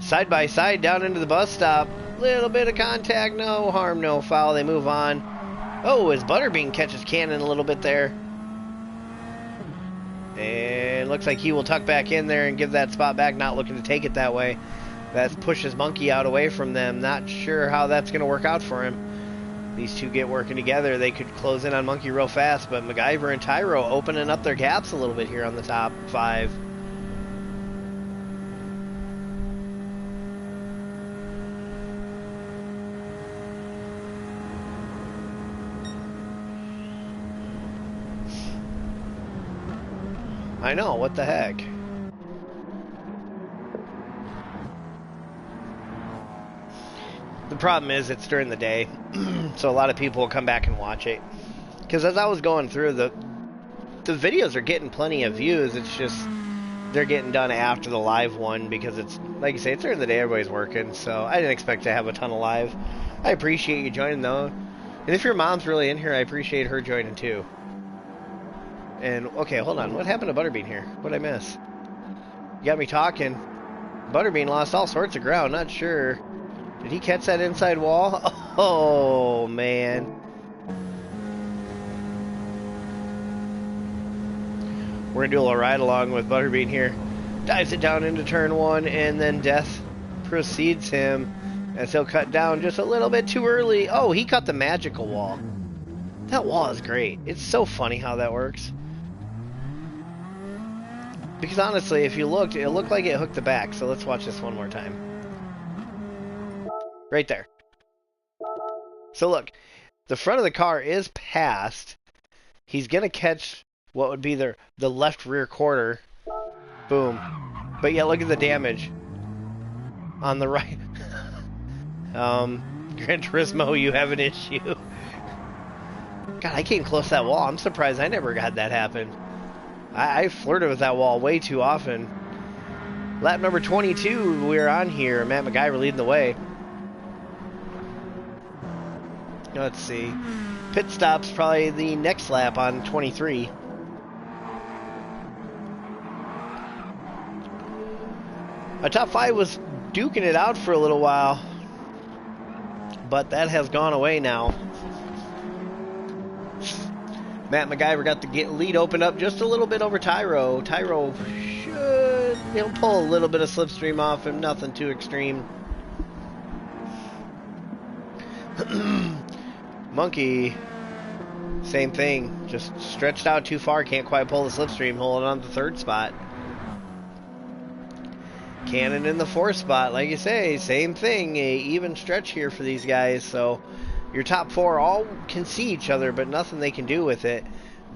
Side by side down into the bus stop. Little bit of contact, no harm, no foul. They move on. Oh, as Butterbean catches Cannon a little bit there. And looks like he will tuck back in there and give that spot back, not looking to take it that way. That pushes Monkey out away from them. Not sure how that's going to work out for him. These two get working together. They could close in on Monkey real fast, but MacGyver and Tyro opening up their gaps a little bit here on the top 5. I know, what the heck? The problem is it's during the day, so a lot of people will come back and watch it. Because as I was going through, the videos are getting plenty of views. It's just they're getting done after the live one because it's, like you say, it's during the day, everybody's working. So I didn't expect to have a ton of live. I appreciate you joining, though. And if your mom's really in here, I appreciate her joining, too. And, okay, hold on. What happened to Butterbean here? What'd I miss? You got me talking. Butterbean lost all sorts of ground. Not sure. Did he catch that inside wall? Oh, man. We're going to do a little ride along with Butterbean here. Dives it down into turn 1, and then Death precedes him as he'll cut down just a little bit too early. Oh, he cut the magical wall. That wall is great. It's so funny how that works. Because honestly, if you looked, it looked like it hooked the back. So let's watch this one more time. Right there. So look, the front of the car is past. He's going to catch what would be the left rear quarter. Boom. But yeah, look at the damage on the right. Gran Turismo, you have an issue. God, I came close to that wall. I'm surprised I never had that happen. I flirted with that wall way too often. Lap number 22, we're on here. Matt MacGyver leading the way. Let's see. Pit stop's probably the next lap on 23. A top 5 was duking it out for a little while, but that has gone away now. Matt MacGyver got the lead opened up just a little bit over Tyro. Tyro should, he'll pull a little bit of slipstream off him, nothing too extreme. Monkey, same thing, just stretched out too far, can't quite pull the slipstream, holding on to the 3rd spot. Cannon in the 4th spot, like you say, same thing, a even stretch here for these guys, so your top 4 all can see each other, but nothing they can do with it.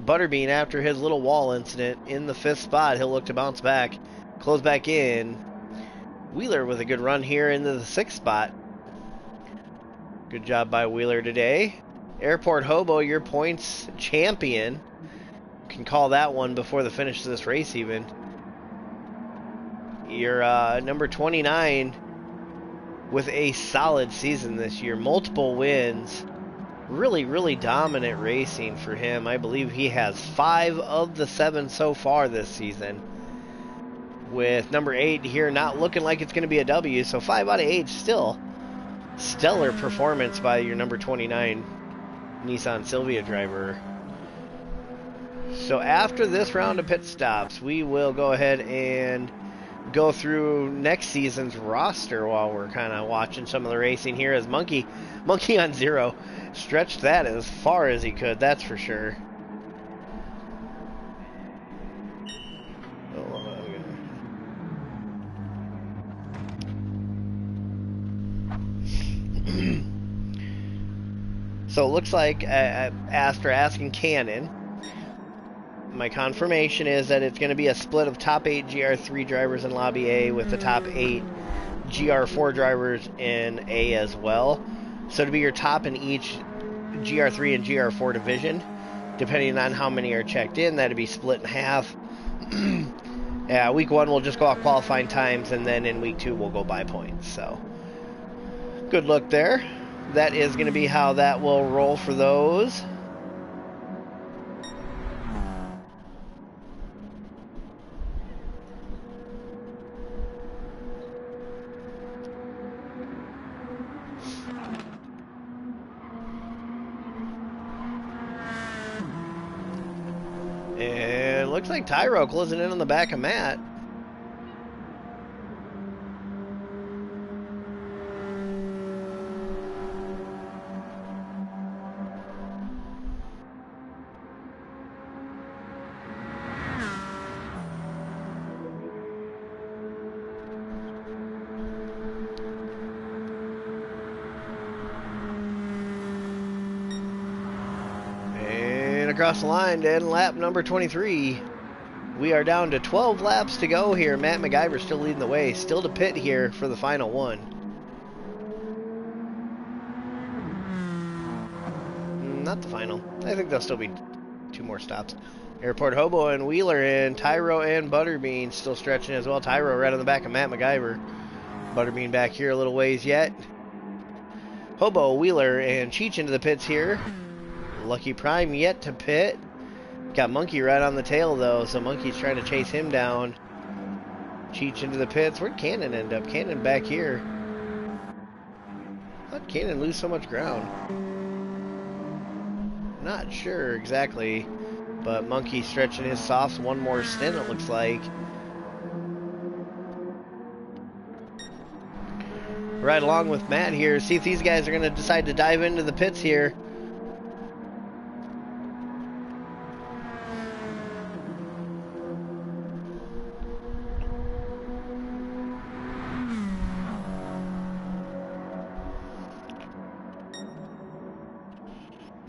Butterbean, after his little wall incident, in the 5th spot, he'll look to bounce back, close back in. Wheeler with a good run here into the 6th spot. Good job by Wheeler today. Airport Hobo, your points champion. Can call that one before the finish of this race even. You're number 29 with a solid season this year. Multiple wins. Really, really dominant racing for him. I believe he has 5 of the 7 so far this season. With number 8 here not looking like it's going to be a W. So 5 out of 8 still. Stellar performance by your number 29 Nissan Silvia driver. So after this round of pit stops, we will go ahead and go through next season's roster while we're kind of watching some of the racing here as Monkey on 0 stretched that as far as he could, that's for sure. So it looks like, after asking Cannon, my confirmation is that it's going to be a split of top 8 GR3 drivers in Lobby A with the top 8 GR4 drivers in A as well. So to be your top in each GR3 and GR4 division, depending on how many are checked in, that'd be split in half. Yeah, week 1 we'll just go off qualifying times, and then in week 2 we'll go by points. So good luck there. That is going to be how that will roll for those. And it looks like Tyro closing in on the back of Matt. Across the line to end lap number 23. We are down to 12 laps to go here. Matt MacGyver still leading the way. Still to pit here for the final one. Not the final. I think there'll still be 2 more stops. Airport Hobo and Wheeler and Tyro and Butterbean still stretching as well. Tyro right on the back of Matt MacGyver. Butterbean back here a little ways yet. Hobo, Wheeler, and Cheech into the pits here. Lucky Prime yet to pit. Got Monkey right on the tail though, so Monkey's trying to chase him down. Cheech into the pits. Where'd Cannon end up? Cannon back here. How'd Cannon lose so much ground? Not sure exactly, but Monkey stretching his softs one more stint it looks like. Right along with Matt here. See if these guys are going to decide to dive into the pits here.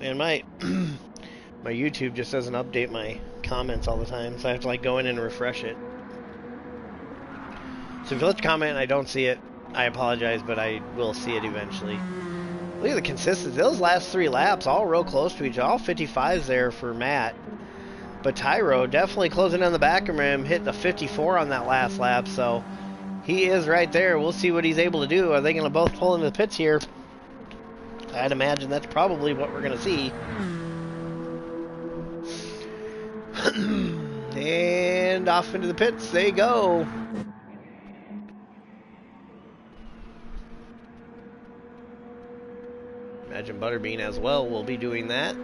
And my YouTube just doesn't update my comments all the time, so I have to like go in and refresh it. So if you let your comment and I don't see it, I apologize, but I will see it eventually. Look at the consistency. Those last 3 laps, all real close to each other. All 55s there for Matt. But Tyro definitely closing on the back of him, hit the 54 on that last lap, so he is right there. We'll see what he's able to do. Are they going to both pull into the pits here? I'd imagine that's probably what we're going to see. And off into the pits they go. Imagine Butterbean as well will be doing that.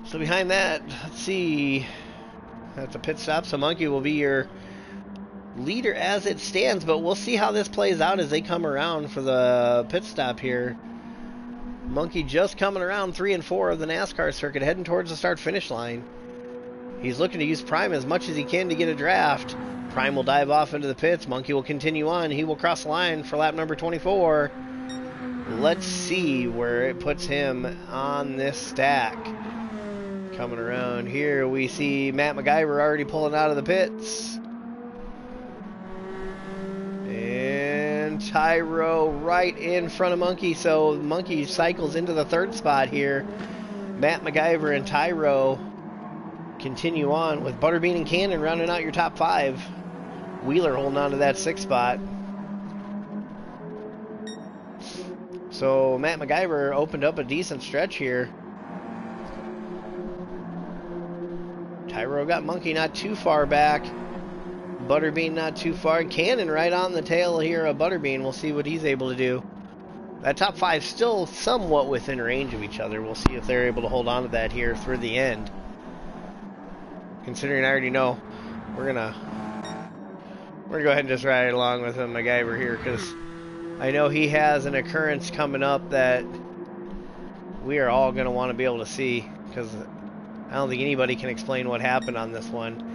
So behind that, let's see. That's a pit stop, so Monkey will be your leader as it stands, but we'll see how this plays out as they come around for the pit stop here. Monkey just coming around 3 and 4 of the NASCAR circuit, heading towards the start-finish line. He's looking to use Prime as much as he can to get a draft. Prime will dive off into the pits. Monkey will continue on. He will cross the line for lap number 24. Let's see where it puts him on this stack. Coming around here, we see Matt MacGyver already pulling out of the pits. And Tyro right in front of Monkey, so Monkey cycles into the 3rd spot here. Matt MacGyver and Tyro continue on with Butterbean and Cannon rounding out your top 5. Wheeler holding on to that 6th spot. So Matt MacGyver opened up a decent stretch here. Tyro got Monkey not too far back. Butterbean not too far. Cannon right on the tail here of Butterbean. We'll see what he's able to do. That top 5 still somewhat within range of each other. We'll see if they're able to hold on to that here through the end. Considering I already know, we're gonna go ahead and just ride along with him, MacGyver here, because I know he has an occurrence coming up that we are all gonna want to be able to see, because I don't think anybody can explain what happened on this one.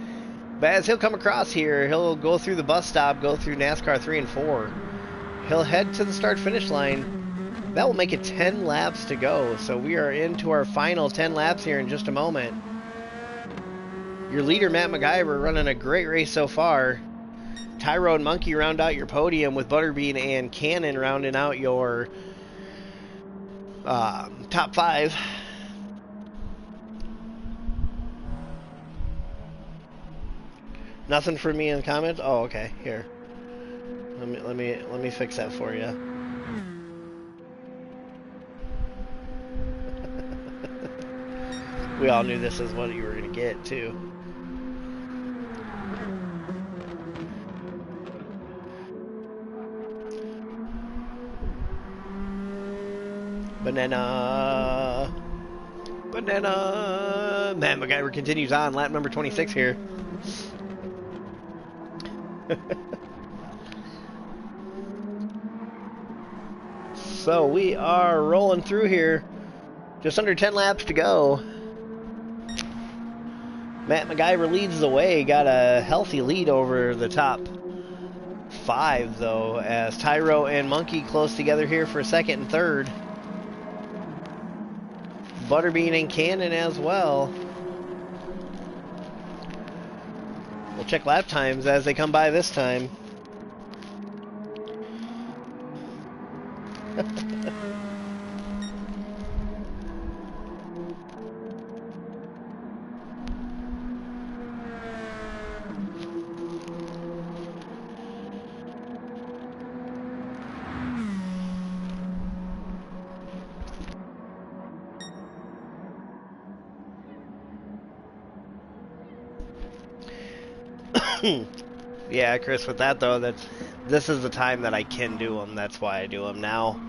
But as he'll come across here, he'll go through the bus stop, go through NASCAR 3 and 4. He'll head to the start-finish line. That will make it 10 laps to go. So we are into our final 10 laps here in just a moment. Your leader, Matt MacGyver, running a great race so far. Tyro and Monkey round out your podium, with Butterbean and Cannon rounding out your top 5. Nothing for me in the comments? Oh, okay. Here. Let me fix that for you. We all knew this is what you were going to get, too. Banana. Banana. Matt MacGyver continues on. Lap number 26 here. So we are rolling through here. Just under 10 laps to go. Matt MacGyver leads the way. Got a healthy lead over the top 5, though, as Tyro and Monkey close together here for second and third. Butterbean and Cannon as well. We'll check lap times as they come by this time. Yeah, Chris, with that though, this is the time that I can do them. That's why I do them now.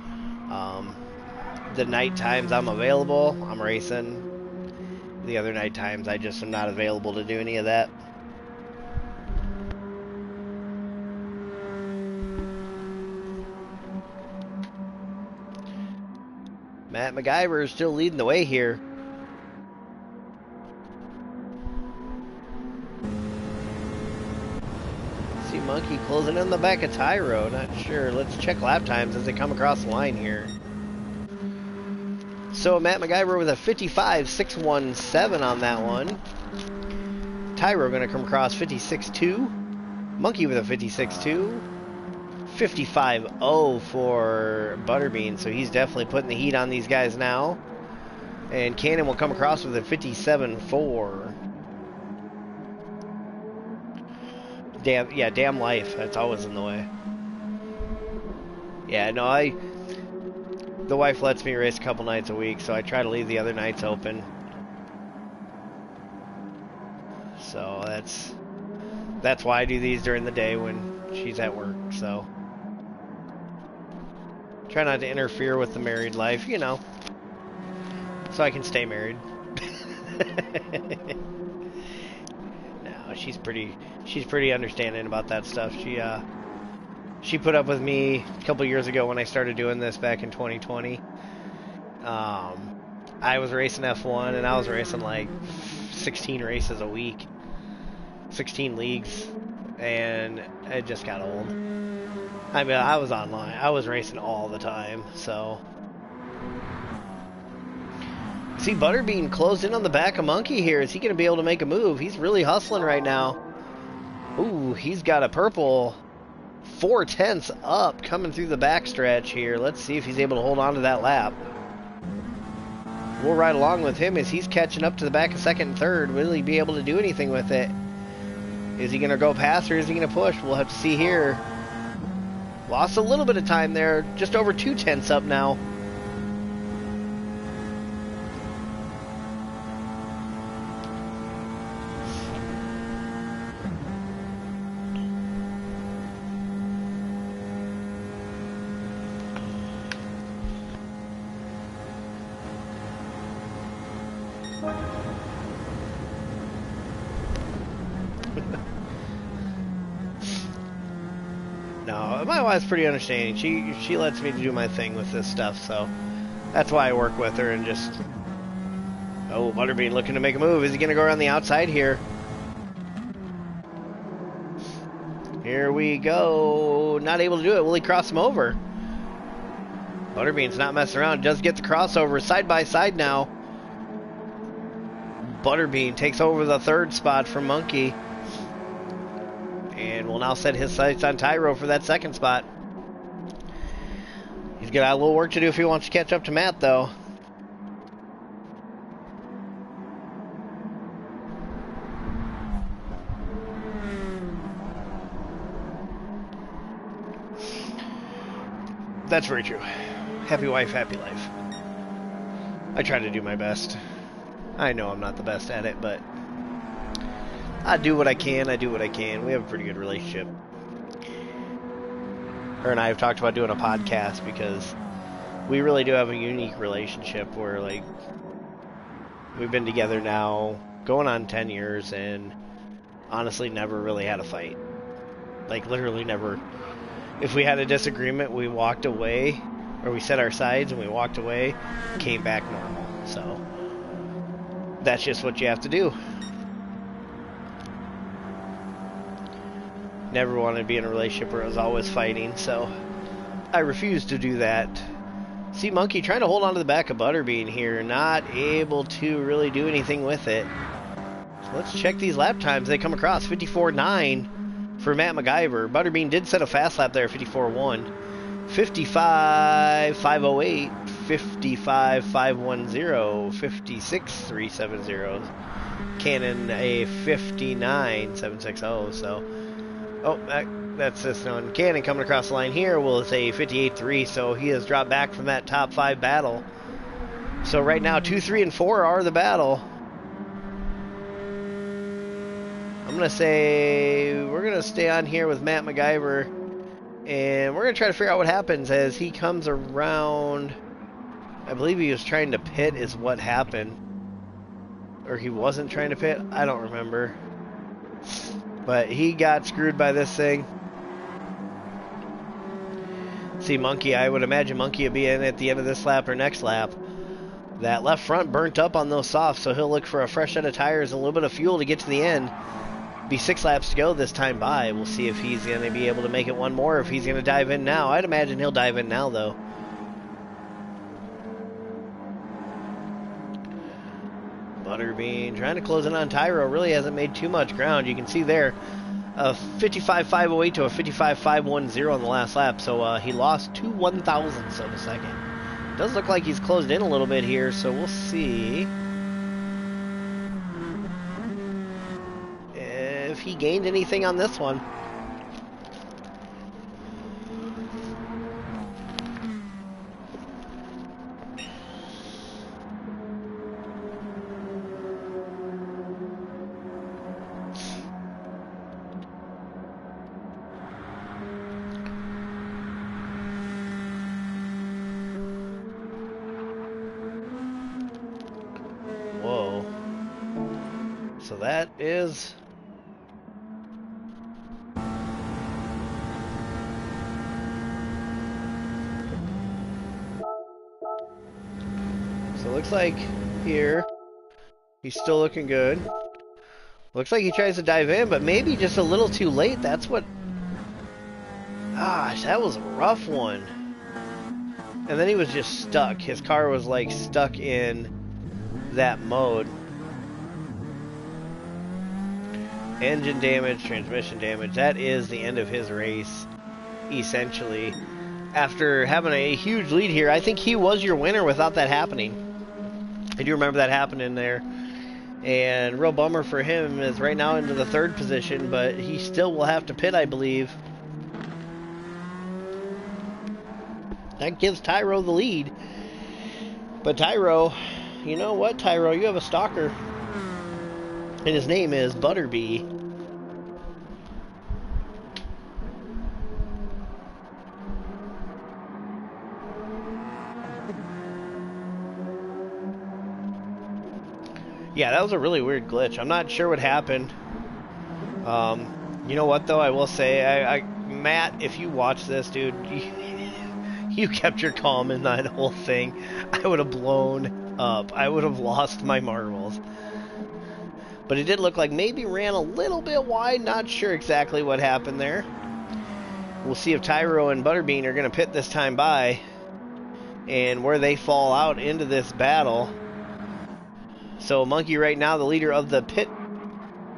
The night times I'm available, I'm racing. The other night times I just am not available to do any of that. Matt MacGyver is still leading the way here. Monkey closing in the back of Tyro, not sure. Let's check lap times as they come across the line here. So Matt MacGyver with a 55.617 on that one. Tyro going to come across 56.2. Monkey with a 56.2. 55.0 for Butterbean, so he's definitely putting the heat on these guys now. And Cannon will come across with a 57.4. Damn life. That's always in the way. Yeah, no, the wife lets me race a couple nights a week, so I try to leave the other nights open. So that's why I do these during the day when she's at work, so. Try not to interfere with the married life, you know. So I can stay married. No, she's pretty understanding about that stuff. She put up with me a couple years ago when I started doing this back in 2020. I was racing F1 and I was racing like 16 races a week, 16 leagues, and it just got old. I mean, I was online. I was racing all the time, so. See, Butterbean closed in on the back of Monkey here. Is he going to be able to make a move? He's really hustling right now. Ooh, he's got a purple 4/10 up coming through the backstretch here. Let's see if he's able to hold on to that lap. We'll ride along with him as he's catching up to the back of second and third. Will he be able to do anything with it? Is he going to go past or is he going to push? We'll have to see here. Lost a little bit of time there. Just over 2/10 up now. No, my wife's pretty understanding. She lets me do my thing with this stuff, so that's why I work with her and just. Oh, Butterbean looking to make a move. Is he going to go around the outside here? Here we go. Not able to do it. Will he cross him over? Butterbean's not messing around. Does get the crossover. Side by side now. Butterbean takes over the third spot from Monkey. And will now set his sights on Tyro for that second spot. He's got a little work to do if he wants to catch up to Matt, though. That's very true. Happy wife, happy life. I try to do my best. I know I'm not the best at it, but I do what I can. I do what I can. We have a pretty good relationship. Her and I have talked about doing a podcast because we really do have a unique relationship where, like, we've been together now going on 10 years and honestly never really had a fight. Like, literally never. If we had a disagreement, we walked away, or we set our sides and we walked away, came back normal. So that's just what you have to do. Never wanted to be in a relationship where I was always fighting, so I refused to do that. See Monkey trying to hold on to the back of Butterbean here, not able to really do anything with it. So let's check these lap times they come across. 54.9 for Matt MacGyver. Butterbean did set a fast lap there, 54.1. 55.508, 55.510, 56.370. Cannon a 59.760, so... Oh, that's this one. Cannon coming across the line here will say 58.3, so he has dropped back from that top 5 battle. So right now, 2, 3, and 4 are the battle. I'm going to say we're going to stay on here with Matt MacGyver, and we're going to try to figure out what happens as he comes around. I believe he was trying to pit is what happened. Or he wasn't trying to pit. I don't remember. But he got screwed by this thing. See Monkey, I would imagine Monkey will be in at the end of this lap or next lap. That left front burnt up on those softs, so he'll look for a fresh set of tires and a little bit of fuel to get to the end. Be 6 laps to go this time by. We'll see if he's going to be able to make it one more, if he's going to dive in now. I'd imagine he'll dive in now, though. Butterbean trying to close in on Tyro. Really hasn't made too much ground. You can see there a 55.508 to a 55.510 on the last lap. So he lost 2 1,000ths of a second. Does look like he's closed in a little bit here. So we'll see if he gained anything on this one. Whoa. So that is... So it looks like here, he's still looking good. Looks like he tries to dive in, but maybe just a little too late. That's what... Gosh, that was a rough one. And then he was just stuck. His car was like stuck in that mode. Engine damage, transmission damage. That is the end of his race, essentially. After having a huge lead here, I think he was your winner without that happening. I do remember that happening there. And real bummer for him is right now into the 3rd position, but he still will have to pit, I believe. That gives Tyro the lead. But Tyro, you know what, Tyro? You have a stalker. And his name is Butterbee. Yeah, that was a really weird glitch. I'm not sure what happened. You know what, though? I will say, Matt, if you watch this, dude, you kept your calm in that whole thing. I would have blown up. I would have lost my marbles. But it did look like maybe ran a little bit wide. Not sure exactly what happened there. We'll see if Tyro and Butterbean are going to pit this time by and where they fall out into this battle. So Monkey right now, the leader of the pit,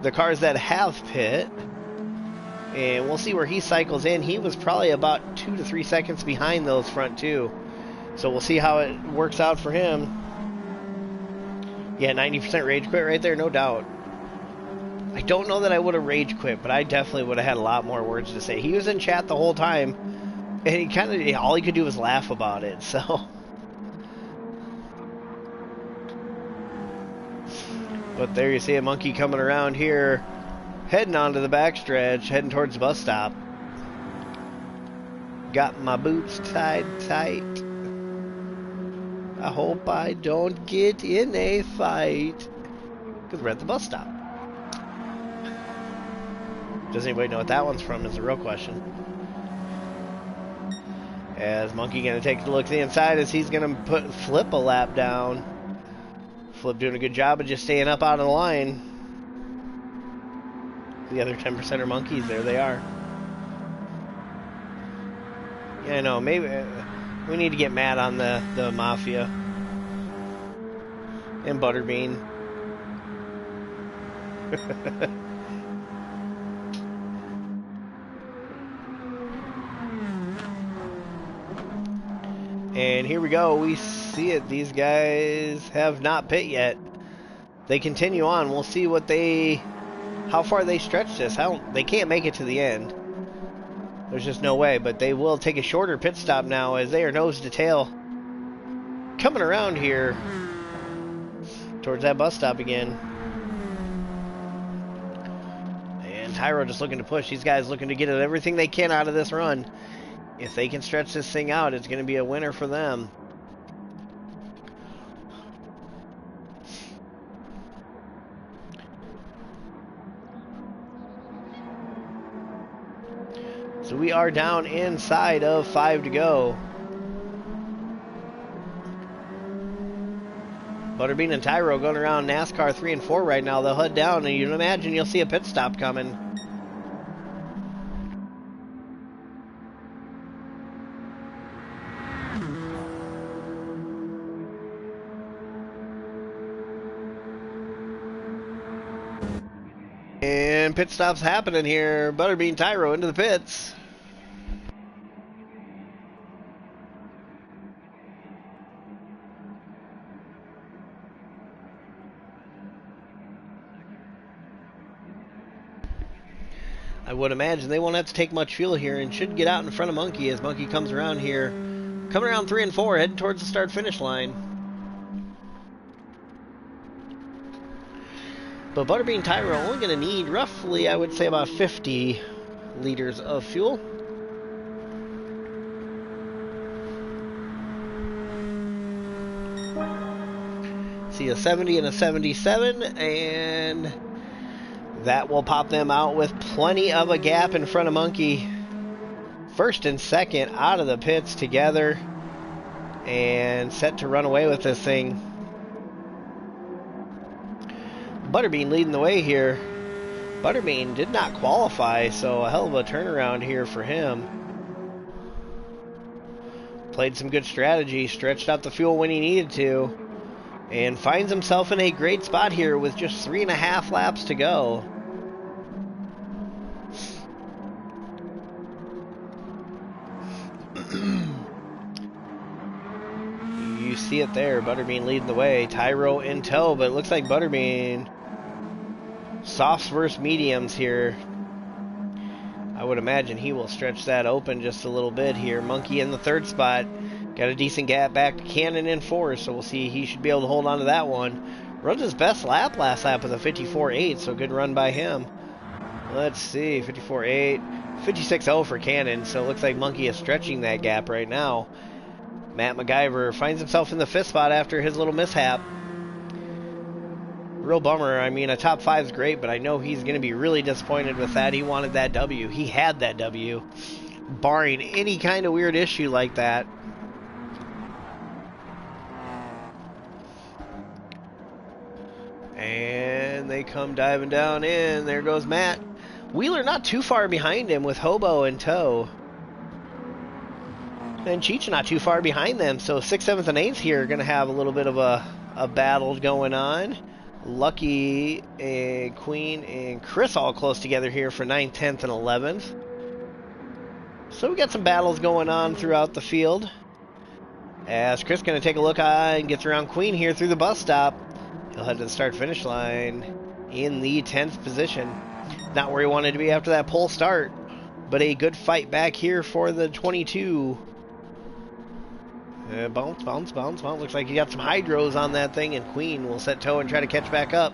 the cars that have pit. And we'll see where he cycles in. He was probably about 2 to 3 seconds behind those front two. So we'll see how it works out for him. Yeah, 90% rage quit right there, no doubt. I don't know that I would have rage quit, but I definitely would have had a lot more words to say. He was in chat the whole time, and he kind of, all he could do was laugh about it, so. But there you see a Monkey coming around here, heading onto the backstretch, heading towards the bus stop. Got my boots tied tight. I hope I don't get in a fight. Because we're at the bus stop. Does anybody know what that one's from is the real question. As Monkey going to take a look to the inside as he's going to Flip a lap down. Flip doing a good job of just staying up out of the line. The other 10% are Monkeys. There they are. Yeah, I know. Maybe we need to get mad on the Mafia. And Butterbean. And here we go. We see it. These guys have not pit yet. They continue on. We'll see what how far they stretch this. They can't make it to the end. There's just no way. But they will take a shorter pit stop now as they are nose to tail coming around here towards that bus stop again. And Tyro just looking to push. These guys looking to get everything they can out of this run. If they can stretch this thing out, it's going to be a winner for them. So we are down inside of 5 to go. Butterbean and Tyro going around NASCAR 3 and 4 right now. They'll head down, and you'd imagine you'll see a pit stop coming. And pit stops happening here. Butterbean, Tyro into the pits. I would imagine they won't have to take much fuel here and should get out in front of Monkey as Monkey comes around here. Coming around 3 and 4, heading towards the start-finish line. But Butterbean and Tyro are only going to need roughly, I would say, about 50 liters of fuel. See a 70 and a 77, and that will pop them out with plenty of a gap in front of Monkey. First and second out of the pits together and set to run away with this thing. Butterbean leading the way here. Butterbean did not qualify, so a hell of a turnaround here for him. Played some good strategy, stretched out the fuel when he needed to, and finds himself in a great spot here with just 3.5 laps to go. You see it there, Butterbean leading the way, Tyro in tow, but it looks like Butterbean softs versus mediums here. I would imagine he will stretch that open just a little bit here. Monkey in the 3rd spot. Got a decent gap back to Cannon in 4, so we'll see. He should be able to hold on to that one. Runs his best lap last lap with a 54.8, so good run by him. Let's see, 54.8. 56.0 for Cannon, so it looks like Monkey is stretching that gap right now. Matt MacGyver finds himself in the 5th spot after his little mishap. Real bummer. I mean, a top 5 is great, but I know he's going to be really disappointed with that. He wanted that W. He had that W, barring any kind of weird issue like that. And they come diving down in. There goes Matt. Wheeler not too far behind him with Hobo in tow. And Cheech not too far behind them. So 6th, 7th, and 8th here are going to have a little bit of a battle going on. Lucky and Queen and Chris all close together here for 9th, 10th, and 11th. So we got some battles going on throughout the field. As Chris going to take a look and gets around Queen here through the bus stop. He'll head to the start-finish line in the 10th position. Not where he wanted to be after that pole start, but a good fight back here for the 22. Bounce, bounce, bounce, bounce. Looks like he got some hydros on that thing, and Queen will set toe and try to catch back up.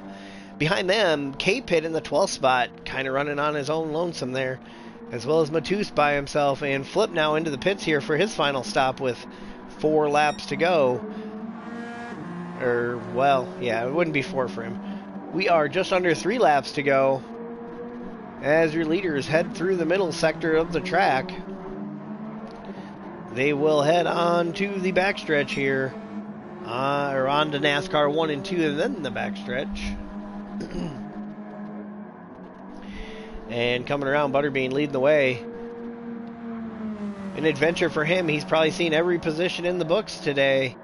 Behind them, K-Pit in the 12th spot, kind of running on his own lonesome there, as well as Matus by himself, and Flip now into the pits here for his final stop with 4 laps to go. Well, yeah, it wouldn't be 4 for him. We are just under 3 laps to go as your leaders head through the middle sector of the track. They will head on to the backstretch here, or on to NASCAR 1 and 2, and then the backstretch. And coming around, Butterbean leading the way. An adventure for him. He's probably seen every position in the books today.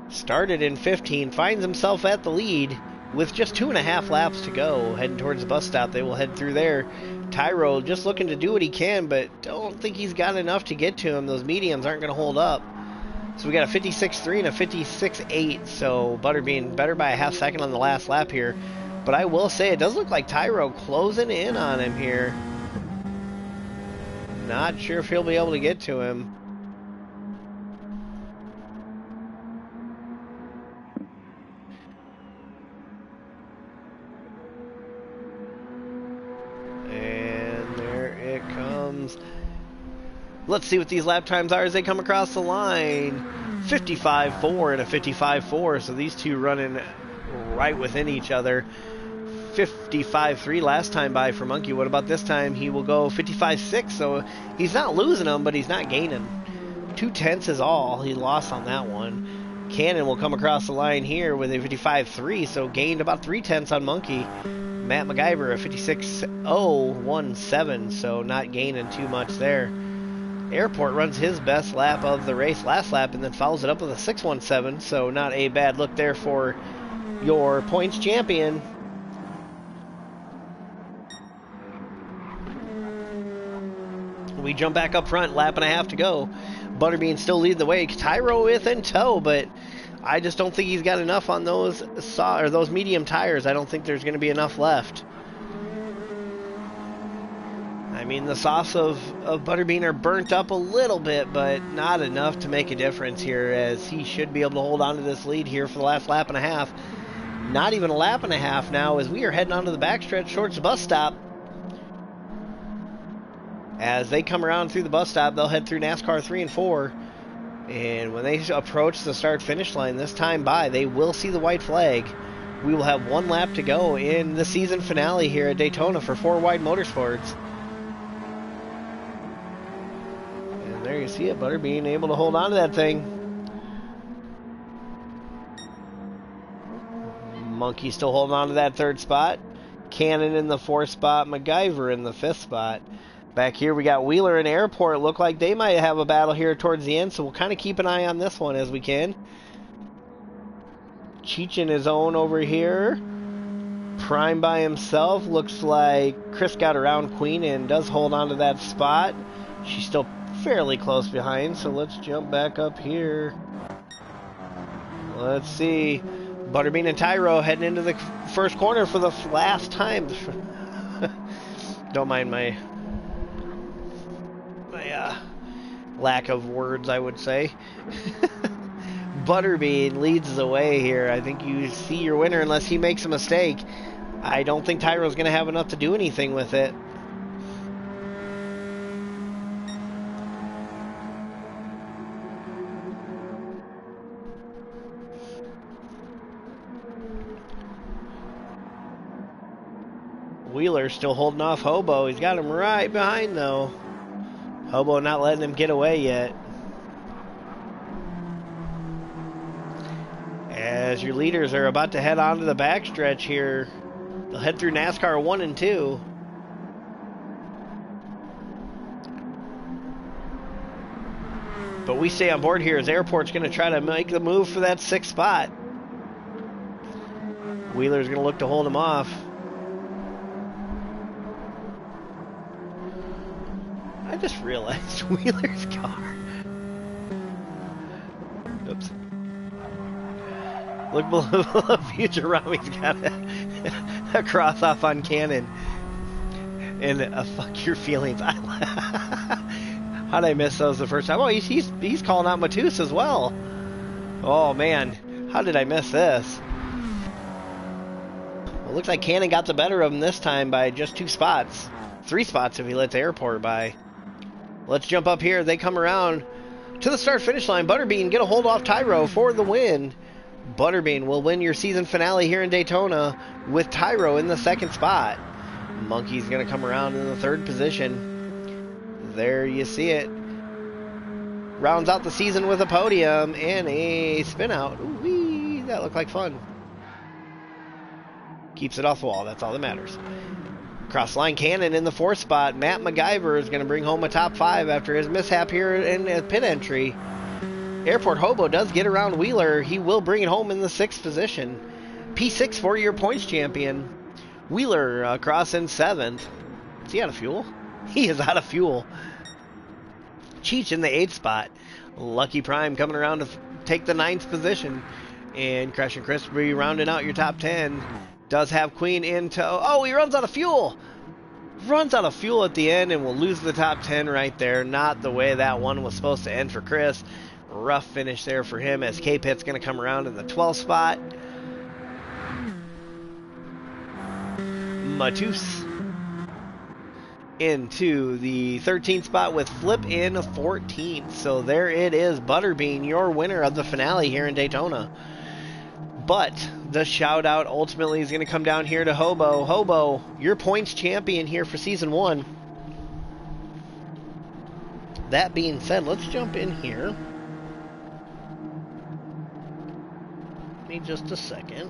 Started in 15, finds himself at the lead with just 2.5 laps to go. Heading towards the bus stop, they will head through there. Tyro just looking to do what he can, but don't think he's got enough to get to him. Those mediums aren't going to hold up. So we got a 56.3 and a 56.8, so Butterbean better by a half second on the last lap here. But I will say, it does look like Tyro closing in on him here. Not sure if he'll be able to get to him. And there it comes. Let's see what these lap times are as they come across the line. 55.4 and a 55.4, so these two running right within each other. 55.3 last time by for Monkey. What about this time? He will go 55.6, so he's not losing them, but he's not gaining. 2/10 is all. He lost on that one. Cannon will come across the line here with a 55.3, so gained about 3/10 on Monkey. Matt MacGyver a 56.017, so not gaining too much there. Airport runs his best lap of the race last lap and then follows it up with a 6.17, so not a bad look there for your points champion. We jump back up front, lap and a half to go. Butterbean still leading the way. Tyro with in tow, but I just don't think he's got enough on those those medium tires. I don't think there's going to be enough left. I mean, the softs of Butterbean are burnt up a little bit, but not enough to make a difference here, as he should be able to hold on to this lead here for the last lap and a half. Not even a lap and a half now, as we are heading onto the backstretch towards the bus stop. As they come around through the bus stop, they'll head through NASCAR 3 and 4. And when they approach the start-finish line this time by, they will see the white flag. We will have 1 lap to go in the season finale here at Daytona for 4 Wide Motorsports. And there you see it, Butterbean able to hold on to that thing. Monkey still holding on to that 3rd spot. Cannon in the 4th spot. MacGyver in the 5th spot. Back here we got Wheeler and Airport. Look like they might have a battle here towards the end, so we'll kind of keep an eye on this one as we can. Cheech in his own over here. Prime by himself. Looks like Chris got around Queen and does hold on to that spot. She's still fairly close behind, so let's jump back up here. Let's see. Butterbean and Tyro heading into the first corner for the last time. Don't mind my lack of words, I would say. Butterbean leads the way here. I think you see your winner unless he makes a mistake. I don't think Tyro's going to have enough to do anything with it. Wheeler still holding off Hobo. He's got him right behind, though. Hobo not letting him get away yet. As your leaders are about to head on to the backstretch here They'll head through NASCAR 1 and 2. But we stay on board here as Airport's going to try to make the move for that 6th spot. Wheeler's going to look to hold him off. I just realized Wheeler's car. Oops. Look below Futurami's got a cross off on Cannon. And fuck your feelings. How'd I miss those the first time? Oh, he's calling out Matus as well. Oh man, how did I miss this? Well, it looks like Cannon got the better of him this time by just 2 spots. 3 spots if he lets Airport by. Let's jump up here. They come around to the start-finish line. Butterbean get a hold off Tyro for the win. Butterbean will win your season finale here in Daytona with Tyro in the 2nd spot. Monkey's going to come around in the 3rd position. There you see it. Rounds out the season with a podium and a spin out. Ooh-wee, that looked like fun. Keeps it off the wall. That's all that matters. Cross line Cannon in the 4th spot. Matt MacGyver is going to bring home a top 5 after his mishap here in pit entry. Airport Hobo does get around Wheeler. He will bring it home in the 6th position. P6 4-year points champion. Wheeler across in 7th. Is he out of fuel? He is out of fuel. Cheech in the 8th spot. Lucky Prime coming around to take the 9th position. And Crash and Chris will be rounding out your top 10. Does have Queen in tow. Oh, he runs out of fuel. Runs out of fuel at the end and will lose the top 10 right there. Not the way that one was supposed to end for Chris. Rough finish there for him as K-Pit's going to come around in the 12th spot. Matus into the 13th spot with Flip in 14th. So there it is, Butterbean, your winner of the finale here in Daytona. But the shout out ultimately is going to come down here to Hobo. Hobo, your points champion here for season 1. That being said, let's jump in here. Give me just a second.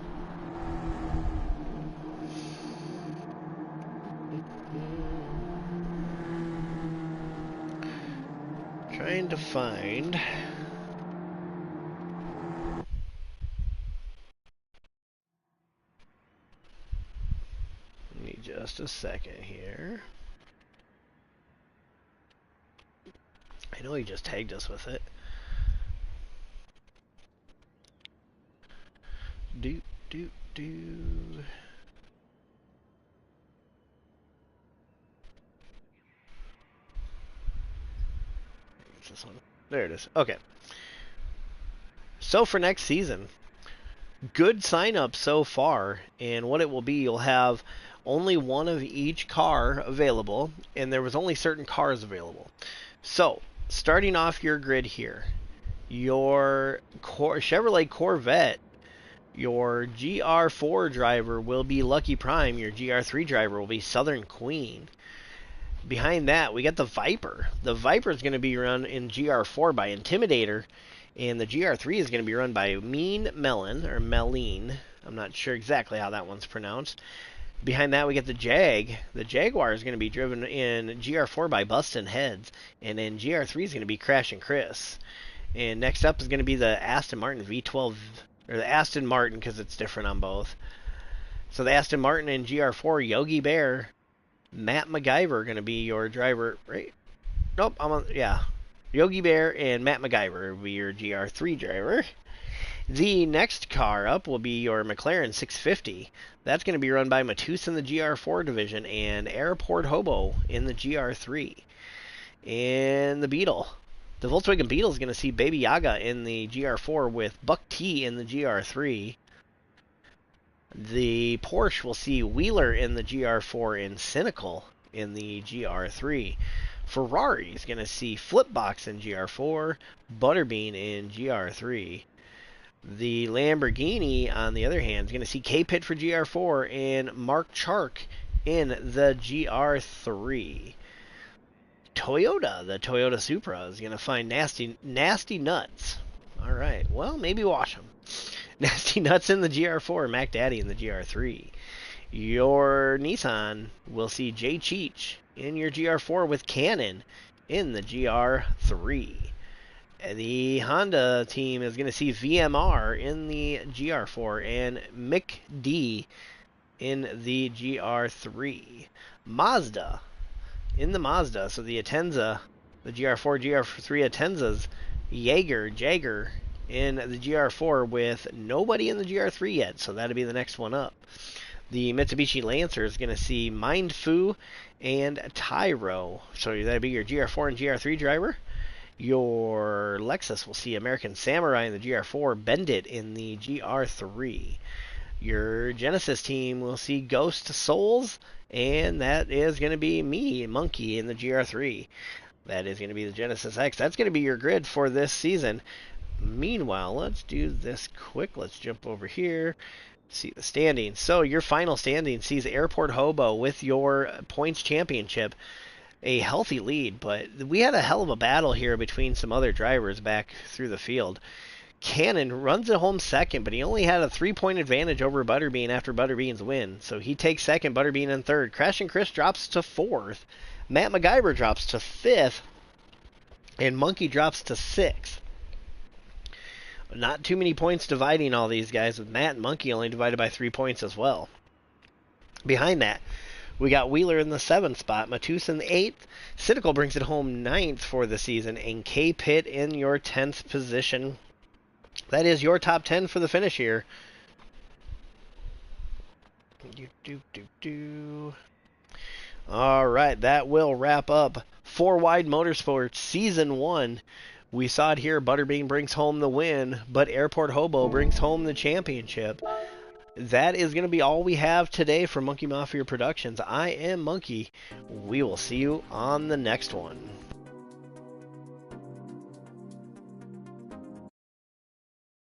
Trying to find... Give me just a second here. I know he just tagged us with it. Do. This one. There it is. Okay. So for next season, good sign up so far, and what it will be, you'll have only one of each car available, and there was only certain cars available. So starting off your grid here, your Chevrolet Corvette, your GR4 driver will be Lucky Prime, your GR3 driver will be Southern Queen. Behind that, we got the Viper. The Viper is going to be run in GR4 by Intimidator, and the GR3 is going to be run by Mean Melon, or Meline. I'm not sure exactly how that one's pronounced. Behind that, we get the Jag. The Jaguar is going to be driven in GR4 by Bustin' Heads, and then GR3 is going to be Crash and Chris. And next up is going to be the Aston Martin V12, or the Aston Martin, because it's different on both. So the Aston Martin in GR4, Yogi Bear, Matt MacGyver are going to be your driver, right? Nope, yeah. Yogi Bear and Matt MacGyver will be your GR3 driver. The next car up will be your McLaren 650. That's going to be run by Matus in the GR4 division and Airport Hobo in the GR3. And the Beetle. The Volkswagen Beetle is going to see Baby Yaga in the GR4 with Buck T in the GR3. The Porsche will see Wheeler in the GR4 and Cynical in the GR3. Ferrari is going to see Flipbox in GR4, Butterbean in GR3. The Lamborghini, on the other hand, is going to see K-Pit for GR4 and Mark Chark in the GR3. Toyota, the Toyota Supra, is going to find Nasty Nuts. All right, well, maybe wash them. Nasty Nuts in the GR4, Mac Daddy in the GR3. Your Nissan will see Jay Cheech in your GR4 with Cannon in the GR3. The Honda team is going to see VMR in the GR4 and Mick D in the GR3. Mazda in the Mazda, so the Atenza, the GR4, GR3 Atenzas, Jagger in the GR4 with nobody in the GR3 yet, so that'll be the next one up. The Mitsubishi Lancer is going to see Mindfu and Tyro, so that'll be your GR4 and GR3 driver. Your Lexus will see American Samurai in the GR4, Bendit in the GR3. Your Genesis team will see Ghost Souls, and that is going to be me, Monkey, in the GR3. That is going to be the Genesis X. That's going to be your grid for this season. Meanwhile, let's do this quick. Let's jump over here. See the standings. So your final standing sees Airport Hobo with your points championship. A healthy lead, but we had a hell of a battle here between some other drivers back through the field. Cannon runs it home second, but he only had a 3-point advantage over Butterbean after Butterbean's win. So he takes second, Butterbean in third. Crash and Chris drops to fourth. Matt MacGyver drops to fifth. And Monkey drops to sixth. Not too many points dividing all these guys, with Matt and Monkey only divided by 3 points as well. Behind that, we got Wheeler in the 7th spot, Matus in the 8th, Cynical brings it home 9th for the season, and K-Pit in your 10th position. That is your top 10 for the finish here. All right, that will wrap up 4 Wide Motorsports Season 1. We saw it here, Butterbean brings home the win, but Airport Hobo brings home the championship. That is going to be all we have today for Monkey Mafia Productions. I am Monkey. We will see you on the next one.